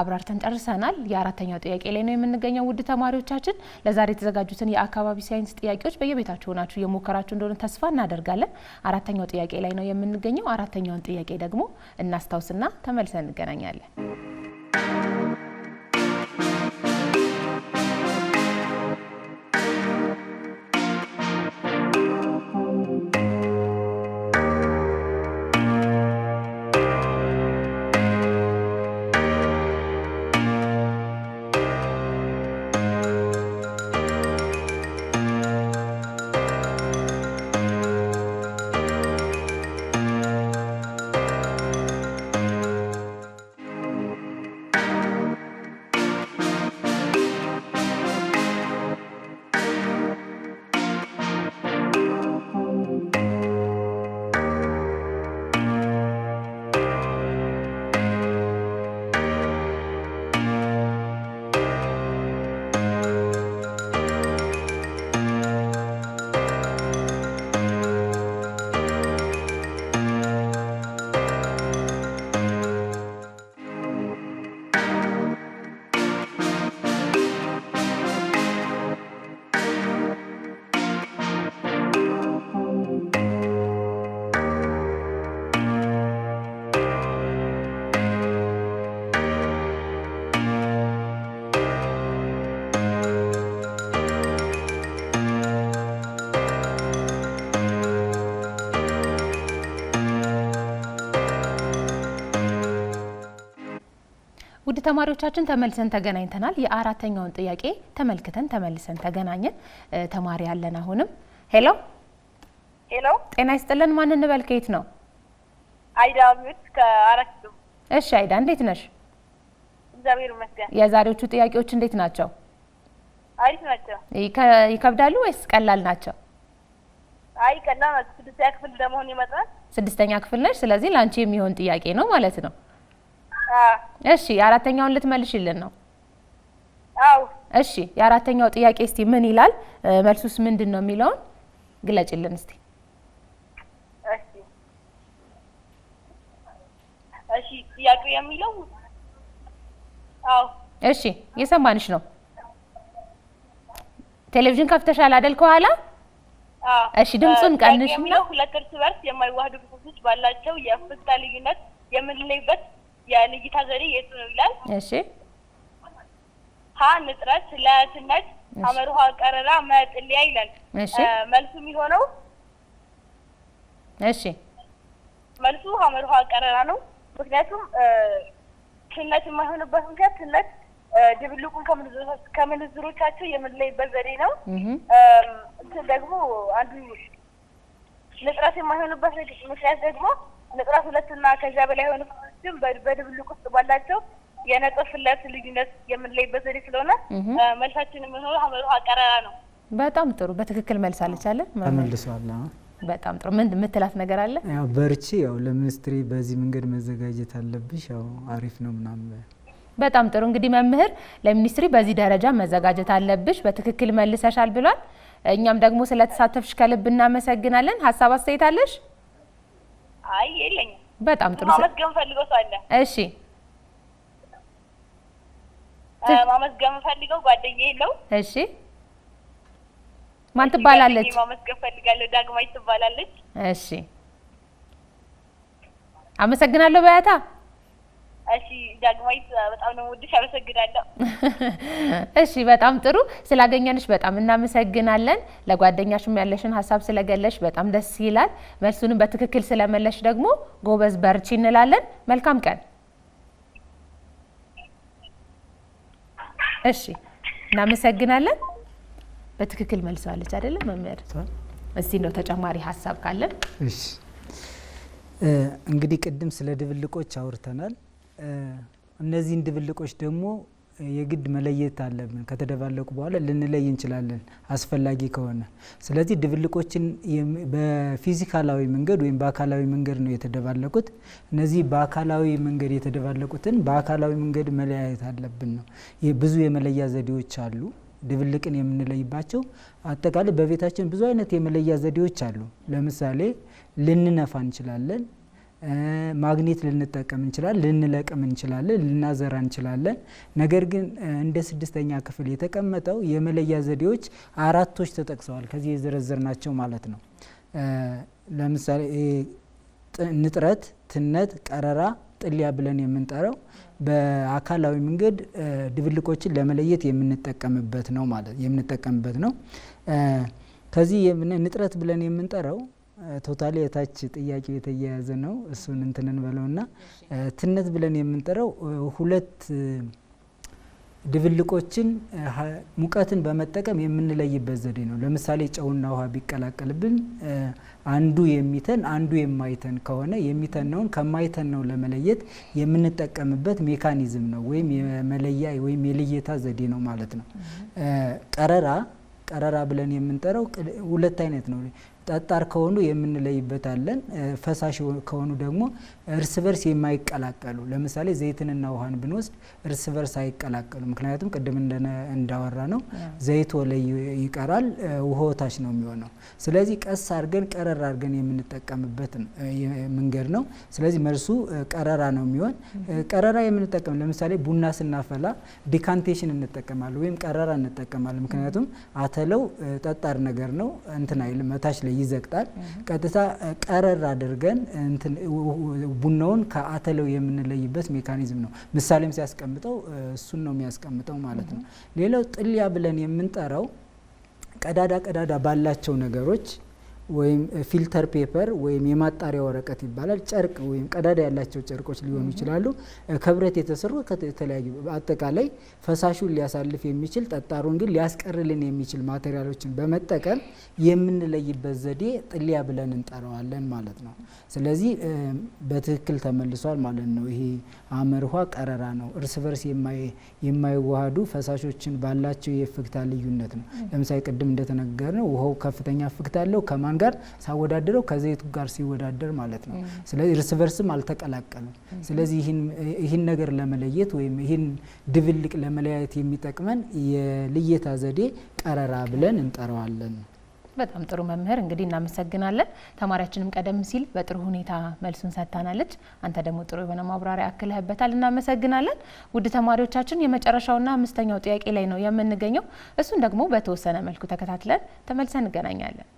አብራርተን ጨርሰናል። የ4ኛው ጥያቄ ላይ ነው የምንገኘው። ውድ ተማሪዎቻችን ለዛሬ የተዘጋጁትን የአካባቢ ሳይንስ ጥያቄዎች በየቤታችሁ ሆናችሁ እየሞከራችሁ እንደሆነ ተስፋ እናደርጋለን። 4ኛው ጥያቄ ላይ ነው የምንገኘው። 4ኛውን ጥያቄ ደግሞ እናስታውስና ተመልሰን እንገናኛለን። ውድ ተማሪዎቻችን ተመልሰን ተገናኝተናል። የ4ኛውን ጥያቄ ተመልክተን ተመልሰን ተገናኘን። ተማሪ ያለን አሁንም ሄሎ ሄሎ፣ ጤና ይስጥልን። ማን እንበል? ከየት ነው? አይዳ አብዮት ከአራት ኪሎ። እሺ አይዳ፣ እንዴት ነሽ? እግዚአብሔር ይመስገን። የዛሬዎቹ ጥያቄዎች እንዴት ናቸው? አሪፍ ናቸው። ይከብዳሉ ወይስ ቀላል ናቸው? አይ ቀላል ናቸው። 6ኛ ክፍል እንደመሆን ይመጣል። 6ኛ ክፍል ነሽ። ስለዚህ ላንቺ የሚሆን ጥያቄ ነው ማለት ነው። እሺ፣ የ4ኛውን ልትመልሽልን ነው? አዎ። እሺ፣ የ4ኛው ጥያቄ እስቲ ምን ይላል? መልሱስ ምንድን ነው የሚለውን ግለጭልን እስቲ። እሺ፣ ጥያቄው የሚለው አዎ። እሺ፣ የሰማንሽ ነው። ቴሌቪዥን ከፍተሻል አይደል ከኋላ? አዎ። እሺ፣ ድምጹን ቀንሽ ነው። ሁለት እርስ በርስ የማይዋሃዱ ግሩፖች ባላቸው የፍታ ልዩነት የምንለይበት የልይታ ዘዴ የቱ ነው ይላል። እሺ፣ ሀ ንጥረት፣ ለ ትነት፣ ሐመርሃ ቀረራ፣ መ ጥልያ ይላል። እሺ፣ መልሱ የሚሆነው እሺ፣ መልሱ ሐመርሃ ቀረራ ነው። ምክንያቱም ትነት የማይሆንበት ምክንያት ትነት ድብልቁን ከምንዝሮቻቸው የምንለይበት ዘዴ ነው። እንትን ደግሞ አንዱ ንጥረት የማይሆንበት ምክንያት ደግሞ ንጥረት 2 እና ከዚያ በላይ የሆኑ ክፍሎችን በድብልቅ ውስጥ ባላቸው የነጥብ ፍለት ልዩነት የምንለይበት ዘዴ ስለሆነ መልሳችን የሚሆነው ሐመርሃ ቀረራ ነው። በጣም ጥሩ፣ በትክክል መልሳለች አለ። ተመልሷል። በጣም ጥሩ። ምን የምትላት ነገር አለ? ያው በርቺ፣ ያው ለሚኒስትሪ በዚህ መንገድ መዘጋጀት አለብሽ፣ ያው አሪፍ ነው ምናምን። በጣም ጥሩ። እንግዲህ መምህር ለሚኒስትሪ በዚህ ደረጃ መዘጋጀት አለብሽ፣ በትክክል መልሰሻል ብሏል። እኛም ደግሞ ስለተሳተፍሽ ከልብ እናመሰግናለን። ሀሳብ አስተያየት አለሽ? አይ የለኝም። በጣም ጥሩ። ማመስገን ፈልገው ሰው አለ? እሺ፣ ማመስገን ፈልገው ጓደኛዬ ነው። እሺ፣ ማን ትባላለች? ማመስገን ፈልጋለሁ። ዳግማዊት ትባላለች። እሺ አመሰግናለሁ በያታ። እሺ ዳግማዊት በጣም ነው ወድሽ፣ አመሰግናለሁ። እሺ በጣም ጥሩ ስላገኘንሽ በጣም እናመሰግናለን። ለጓደኛሽም ያለሽን ሀሳብ ስለገለሽ በጣም ደስ ይላል። መልሱንም በትክክል ስለመለሽ ደግሞ ጎበዝ በርቺ እንላለን። መልካም ቀን። እሺ እናመሰግናለን። በትክክል መልሰዋለች አይደለም መምህር? እስቲ ነው ተጨማሪ ሀሳብ ካለን? እሺ እንግዲህ ቅድም ስለ ድብልቆች አውርተናል። እነዚህን ድብልቆች ደግሞ የግድ መለየት አለብን። ከተደባለቁ በኋላ ልንለይ እንችላለን አስፈላጊ ከሆነ። ስለዚህ ድብልቆችን በፊዚካላዊ መንገድ ወይም በአካላዊ መንገድ ነው የተደባለቁት። እነዚህ በአካላዊ መንገድ የተደባለቁትን በአካላዊ መንገድ መለያየት አለብን ነው። ብዙ የመለያ ዘዴዎች አሉ ድብልቅን የምንለይባቸው። አጠቃላይ በቤታችን ብዙ አይነት የመለያ ዘዴዎች አሉ። ለምሳሌ ልንነፋ እንችላለን፣ ማግኔት ልንጠቀም እንችላለን፣ ልንለቅም እንችላለን፣ ልናዘራ እንችላለን። ነገር ግን እንደ 6ኛ ክፍል የተቀመጠው የመለያ ዘዴዎች 4ቶች ተጠቅሰዋል። ከዚህ የዘረዘርናቸው ማለት ነው። ለምሳሌ ንጥረት፣ ትነት፣ ቀረራ፣ ጥልያ ብለን የምንጠራው በአካላዊ መንገድ ድብልቆችን ለመለየት የምንጠቀምበት ነው ማለት ነው። ከዚህ ንጥረት ብለን የምንጠራው ቶታሊ የታች ጥያቄ የተያያዘ ነው። እሱን እንትንን በለውና ትነት ብለን የምንጠራው ሁለት ድብልቆችን ሙቀትን በመጠቀም የምንለይበት ዘዴ ነው። ለምሳሌ ጨውና ውሃ ቢቀላቀልብን አንዱ የሚተን አንዱ የማይተን ከሆነ የሚተነውን ከማይተነው ለመለየት የምንጠቀምበት ሜካኒዝም ነው ወይም የመለያ ወይም የልየታ ዘዴ ነው ማለት ነው። ቀረራ ብለን የምንጠራው ሁለት አይነት ነው። ጠጣር ከሆኑ የምንለይበታለን። ፈሳሽ ከሆኑ ደግሞ እርስ በርስ የማይቀላቀሉ ለምሳሌ ዘይትንና ውሃን ብንወስድ እርስ በርስ አይቀላቀሉ። ምክንያቱም ቅድም እንዳወራ ነው ዘይቱ ላይ ይቀራል፣ ውሃው ታች ነው የሚሆነው። ስለዚህ ቀስ አድርገን ቀረራ አድርገን የምንጠቀምበት መንገድ ነው። ስለዚህ መልሱ ቀረራ ነው የሚሆን። ቀረራ የምንጠቀም ለምሳሌ ቡና ስናፈላ ዲካንቴሽን እንጠቀማለን ወይም ቀረራ እንጠቀማለን። ምክንያቱም አተለው ጠጣር ነገር ነው እንትን አይልም መታች ላይ ይዘግጣል። ቀጥታ ቀረር አድርገን ቡናውን ከአተለው የምንለይበት ሜካኒዝም ነው። ምሳሌም ሲያስቀምጠው እሱን ነው የሚያስቀምጠው ማለት ነው። ሌላው ጥልያ ብለን የምንጠራው ቀዳዳ ባላቸው ነገሮች ወይም ፊልተር ፔፐር ወይም የማጣሪያ ወረቀት ይባላል። ጨርቅ ወይም ቀዳዳ ያላቸው ጨርቆች ሊሆኑ ይችላሉ። ከብረት የተሰሩ ከተለያዩ አጠቃላይ ፈሳሹን ሊያሳልፍ የሚችል ጠጣሩን ግን ሊያስቀርልን የሚችል ማቴሪያሎችን በመጠቀም የምንለይበት ዘዴ ጥልያ ብለን እንጠራዋለን ማለት ነው። ስለዚህ በትክክል ተመልሷል ማለት ነው። ይሄ አመርኋ ቀረራ ነው። እርስ በርስ የማይዋሃዱ ፈሳሾችን ባላቸው የእፍግታ ልዩነት ነው። ለምሳሌ ቅድም እንደተነገረው ውሃው ከፍተኛ እፍግታ አለው ከማን ጋር ሳወዳደረው ከዘይቱ ጋር ሲወዳደር ማለት ነው። ስለዚህ እርስ በርስም አልተቀላቀሉም። ስለዚህ ይህን ነገር ለመለየት ወይም ይህን ድብልቅ ለመለያየት የሚጠቅመን የልየታ ዘዴ ቀረራ ብለን እንጠራዋለን። በጣም ጥሩ መምህር፣ እንግዲህ እናመሰግናለን። ተማሪያችንም ቀደም ሲል በጥሩ ሁኔታ መልሱን ሰጥታናለች። አንተ ደግሞ ጥሩ የሆነ ማብራሪያ አክለህበታል። እናመሰግናለን። ውድ ተማሪዎቻችን የመጨረሻውና 5ኛው ጥያቄ ላይ ነው የምንገኘው። እሱን ደግሞ በተወሰነ መልኩ ተከታትለን ተመልሰን እንገናኛለን።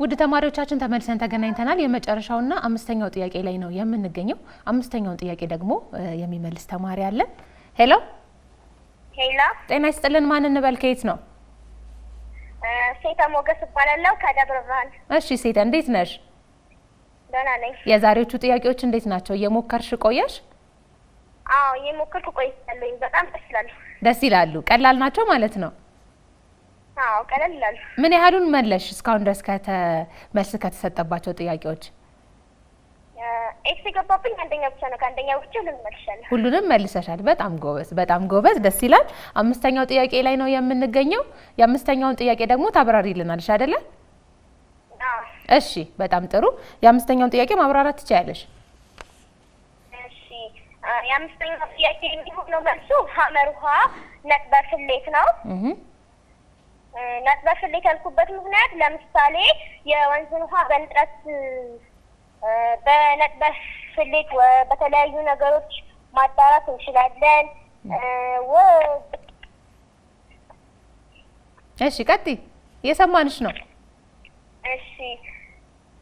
ውድ ተማሪዎቻችን ተመልሰን ተገናኝተናል። የመጨረሻውና አምስተኛው ጥያቄ ላይ ነው የምንገኘው። አምስተኛውን ጥያቄ ደግሞ የሚመልስ ተማሪ አለ። ሄሎ ሄሎ፣ ጤና ይስጥልን። ማን እንበል? ከየት ነው? ሴታ ሞገስ እባላለሁ ከደብረ ብርሃን። እሺ ሴታ፣ እንዴት ነሽ? ደህና ነኝ። የዛሬዎቹ ጥያቄዎች እንዴት ናቸው? እየሞከርሽ ቆየሽ? አዎ እየሞከርኩ ቆይቻለሁኝ። በጣም ደስ ይላሉ። ደስ ይላሉ። ቀላል ናቸው ማለት ነው? አዎ ቀለል ይላሉ። ምን ያህሉን መለሽ እስካሁን ድረስ መልስ ከተሰጠባቸው ጥያቄዎች? ኤክስ የገባብኝ አንደኛ ብቻ ነው። ከአንደኛ ውጭ ሁሉንም መልሻለሁ። ሁሉንም መልሰሻል። በጣም ጎበዝ፣ በጣም ጎበዝ። ደስ ይላል። አምስተኛው ጥያቄ ላይ ነው የምንገኘው። የአምስተኛውን ጥያቄ ደግሞ ታብራሪልናልሽ አይደለ? አዎ። እሺ፣ በጣም ጥሩ። የአምስተኛውን ጥያቄ ማብራራት ትችያለሽ። እሺ፣ የአምስተኛው ጥያቄ የሚሆነው መልሱ ሀመር ውሃ ነጥበ ፍሌት ነው። ነጥበ ፍሌት ያልኩበት ምክንያት ለምሳሌ የወንዝን ውሃ በነጥበ ፍሌት በተለያዩ ነገሮች ማጣራት እንችላለን። እሺ ቀጥይ፣ እየሰማንሽ ነው። እሺ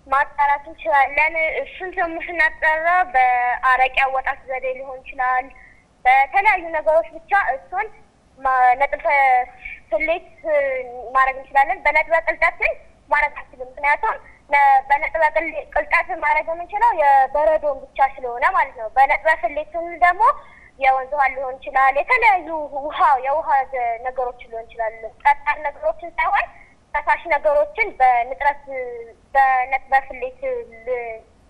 ማጣራት እንችላለን። እሱን ደግሞ ስናጠራ በአረቄ አወጣት ዘዴ ሊሆን ይችላል። በተለያዩ ነገሮች ብቻ እሱን ነጥበ ፍሌት ማድረግ እንችላለን። በነጥበ ቅልጠት ግን ማድረግ አንችልም። ምክንያቱም በነጥበ ቅልጠት ማድረግ የምንችለው የበረዶን ብቻ ስለሆነ ማለት ነው። በነጥበ ፍሌት ስንል ደግሞ የወንዝ ውሃ ሊሆን ይችላል። የተለያዩ የውሃ ነገሮች ሊሆን ይችላል። ጠጣር ነገሮችን ሳይሆን ፈሳሽ ነገሮችን በነጥበ ፍሌት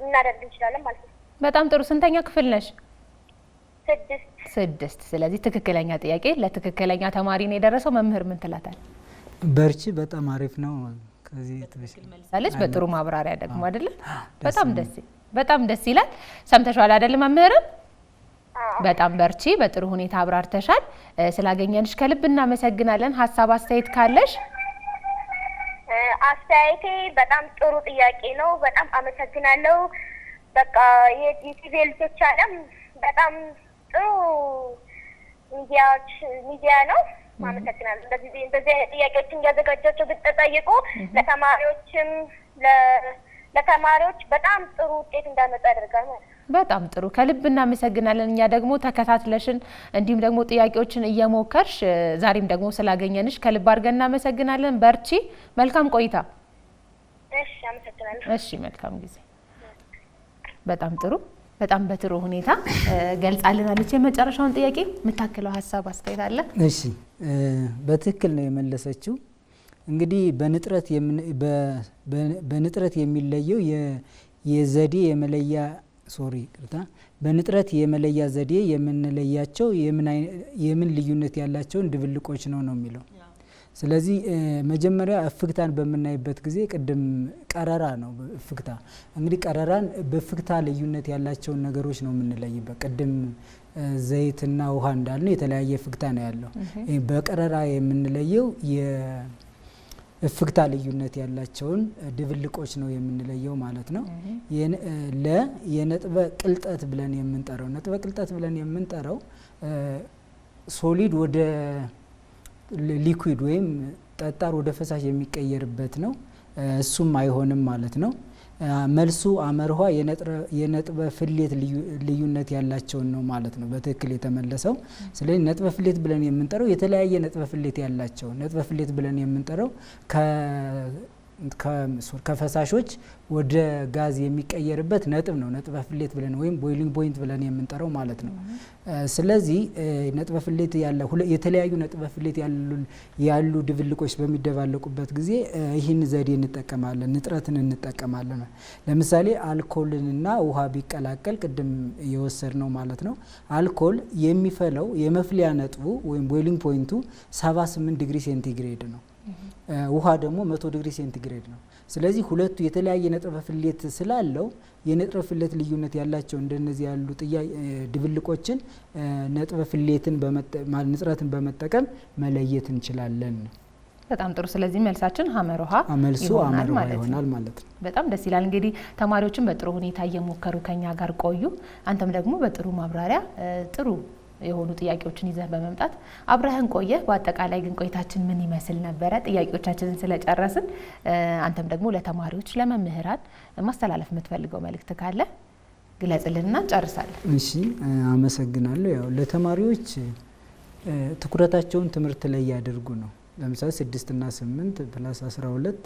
እናደርግ እንችላለን ማለት ነው። በጣም ጥሩ። ስንተኛ ክፍል ነሽ? 6። ስለዚህ ትክክለኛ ጥያቄ ለትክክለኛ ተማሪ ነው የደረሰው። መምህር ምን ትላታል? በርቺ፣ በጣም አሪፍ ነው። ከዚህ መልሳለች በጥሩ ማብራሪያ ደግሞ አይደለ? በጣም ደስ ይላል። ሰምተሻል አይደል መምህርም? በጣም በርቺ፣ በጥሩ ሁኔታ አብራርተሻል። ስላገኘንሽ ከልብ እናመሰግናለን። ሀሳብ አስተያየት ካለሽ? አስተያየቴ በጣም ጥሩ ጥያቄ ነው። በጣም አመሰግናለሁ። በቃ የቲቪ ልጆች አለም በጣም ጥሩ ሚዲያ ነው። አመሰግናለሁ። እንደዚህ አይነት ጥያቄዎችን እያዘጋጃቸው ብትጠይቁ ለተማሪዎች በጣም ጥሩ ውጤት እንዳመጣ ያደርጋል ማለት ነው። በጣም ጥሩ፣ ከልብ እናመሰግናለን። እኛ ደግሞ ተከታትለሽን እንዲሁም ደግሞ ጥያቄዎችን እየሞከርሽ ዛሬም ደግሞ ስላገኘንሽ ከልብ አድርገን እናመሰግናለን። በርቺ፣ መልካም ቆይታ። እሺ፣ አመሰግናለሁ። እሺ፣ መልካም ጊዜ። በጣም ጥሩ፣ በጣም በጥሩ ሁኔታ ገልጻልናለች። የመጨረሻውን ጥያቄ የምታክለው ሀሳብ አስተያየት አለ? እሺ፣ በትክክል ነው የመለሰችው። እንግዲህ በንጥረት የሚለየው የዘዴ የመለያ በንጥረት የመለያ ዘዴ የምንለያቸው የምን ልዩነት ያላቸውን ድብልቆች ነው የሚለው። ስለዚህ መጀመሪያ እፍግታን በምናይበት ጊዜ ቅድም ቀረራ ነው እፍግታ። እንግዲህ ቀረራን በእፍግታ ልዩነት ያላቸውን ነገሮች ነው የምንለይበት። ቅድም ዘይትና ውሃ እንዳልነው የተለያየ እፍግታ ነው ያለው። በቀረራ የምንለየው የእፍግታ ልዩነት ያላቸውን ድብልቆች ነው የምንለየው ማለት ነው። የነጥበ ቅልጠት ብለን የምንጠራው ሶሊድ ወደ ሊኩዊድ ወይም ጠጣር ወደ ፈሳሽ የሚቀየርበት ነው። እሱም አይሆንም ማለት ነው። መልሱ አመርኋ የነጥበ ፍሌት ልዩነት ያላቸውን ነው ማለት ነው በትክክል የተመለሰው። ስለዚህ ነጥበ ፍሌት ብለን የምንጠራው የተለያየ ነጥበ ፍሌት ያላቸው ነጥበ ፍሌት ብለን የምንጠራው ከፈሳሾች ወደ ጋዝ የሚቀየርበት ነጥብ ነው ነጥበ ፍሌት ብለን ወይም ቦይሊንግ ፖይንት ብለን የምንጠራው ማለት ነው። ስለዚህ ነጥበ ፍሌት የተለያዩ ነጥበ ፍሌት ያሉ ድብልቆች በሚደባለቁበት ጊዜ ይህን ዘዴ እንጠቀማለን፣ ንጥረትን እንጠቀማለን። ለምሳሌ አልኮልንና ውሃ ቢቀላቀል ቅድም የወሰድነው ማለት ነው። አልኮል የሚፈለው የመፍሊያ ነጥቡ ወይም ቦይሊንግ ፖይንቱ 78 ዲግሪ ሴንቲግሬድ ነው። ውሃ ደግሞ 100 ዲግሪ ሴንቲግሬድ ነው። ስለዚህ ሁለቱ የተለያየ ነጥበ ፍሌት ስላለው የነጥበ ፍሌት ልዩነት ያላቸው እንደነዚህ ያሉ ድብልቆችን ነጥበ ፍሌትን ንጥረትን በመጠቀም መለየት እንችላለን። በጣም ጥሩ። ስለዚህ መልሳችን ሀመር ውሃ ይሆናል ማለት ነው። በጣም ደስ ይላል። እንግዲህ ተማሪዎችን በጥሩ ሁኔታ እየሞከሩ ከኛ ጋር ቆዩ። አንተም ደግሞ በጥሩ ማብራሪያ ጥሩ የሆኑ ጥያቄዎችን ይዘህ በመምጣት አብረህን ቆየህ። በአጠቃላይ ግን ቆይታችን ምን ይመስል ነበረ? ጥያቄዎቻችንን ስለጨረስን አንተም ደግሞ ለተማሪዎች ለመምህራን ማስተላለፍ የምትፈልገው መልእክት ካለ ግለጽልንና እንጨርሳለን። እሺ፣ አመሰግናለሁ። ያው ለተማሪዎች ትኩረታቸውን ትምህርት ላይ ያደርጉ ነው። ለምሳሌ 6 እና 8 ፕላስ 12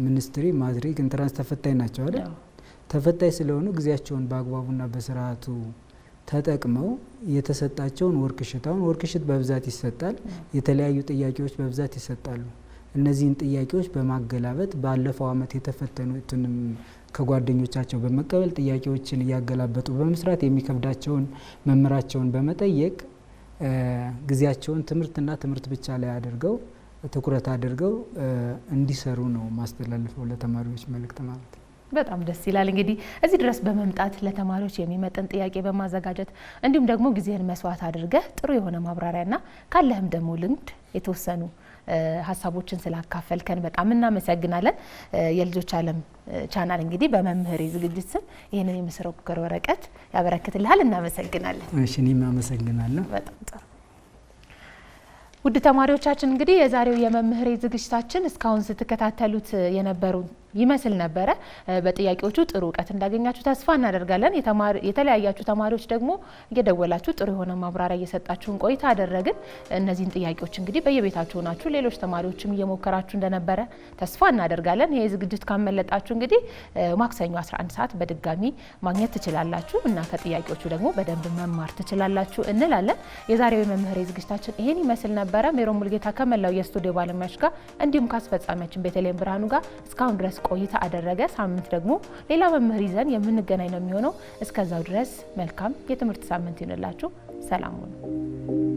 ሚኒስትሪ ማትሪክ ኢንትራንስ ተፈታኝ ናቸው አይደል? ተፈታኝ ስለሆኑ ጊዜያቸውን በአግባቡና በስርዓቱ ተጠቅመው የተሰጣቸውን ወርክሽት በብዛት ይሰጣል። የተለያዩ ጥያቄዎች በብዛት ይሰጣሉ። እነዚህን ጥያቄዎች በማገላበጥ ባለፈው አመት የተፈተኑትንም ከጓደኞቻቸው በመቀበል ጥያቄዎችን እያገላበጡ በመስራት የሚከብዳቸውን መምህራቸውን በመጠየቅ ጊዜያቸውን ትምህርትና ትምህርት ብቻ ላይ አድርገው ትኩረት አድርገው እንዲሰሩ ነው ማስተላለፈው ለተማሪዎች መልእክት ማለት ነው። በጣም ደስ ይላል። እንግዲህ እዚህ ድረስ በመምጣት ለተማሪዎች የሚመጥን ጥያቄ በማዘጋጀት እንዲሁም ደግሞ ጊዜን መስዋዕት አድርገህ ጥሩ የሆነ ማብራሪያና ካለህም ደግሞ ልምድ የተወሰኑ ሀሳቦችን ስላካፈልከን በጣም እናመሰግናለን። የልጆች ዓለም ቻናል እንግዲህ በመምህሬ ዝግጅት ስም ይህንን የምስክር ወረቀት ያበረክትልሃል። እናመሰግናለን። እሺ፣ እኔም አመሰግናለሁ። በጣም ጥሩ። ውድ ተማሪዎቻችን እንግዲህ የዛሬው የመምህሬ ዝግጅታችን እስካሁን ስትከታተሉት የነበሩ ይመስል ነበረ። በጥያቄዎቹ ጥሩ እውቀት እንዳገኛችሁ ተስፋ እናደርጋለን። የተለያያችሁ ተማሪዎች ደግሞ እየደወላችሁ ጥሩ የሆነ ማብራሪያ እየሰጣችሁን ቆይታ አደረግን። እነዚህን ጥያቄዎች እንግዲህ በየቤታችሁ ናችሁ ሌሎች ተማሪዎችም እየሞከራችሁ እንደነበረ ተስፋ እናደርጋለን። ይህ ዝግጅት ካመለጣችሁ እንግዲህ ማክሰኞ 11 ሰዓት በድጋሚ ማግኘት ትችላላችሁ እና ከጥያቄዎቹ ደግሞ በደንብ መማር ትችላላችሁ እንላለን። የዛሬው የመምህሬ ዝግጅታችን ይሄን ይመስል ነበረ። ሜሮን ሙልጌታ ከመላው የስቱዲዮ ባለሙያዎች ጋር እንዲሁም ካስፈጻሚያችን ቤተልሔም ብርሃኑ ጋር እስካሁን ድረስ ቆይታ አደረገ። ሳምንት ደግሞ ሌላ መምህር ይዘን የምንገናኝ ነው የሚሆነው። እስከዛው ድረስ መልካም የትምህርት ሳምንት ይሁንላችሁ። ሰላም ሁኑ።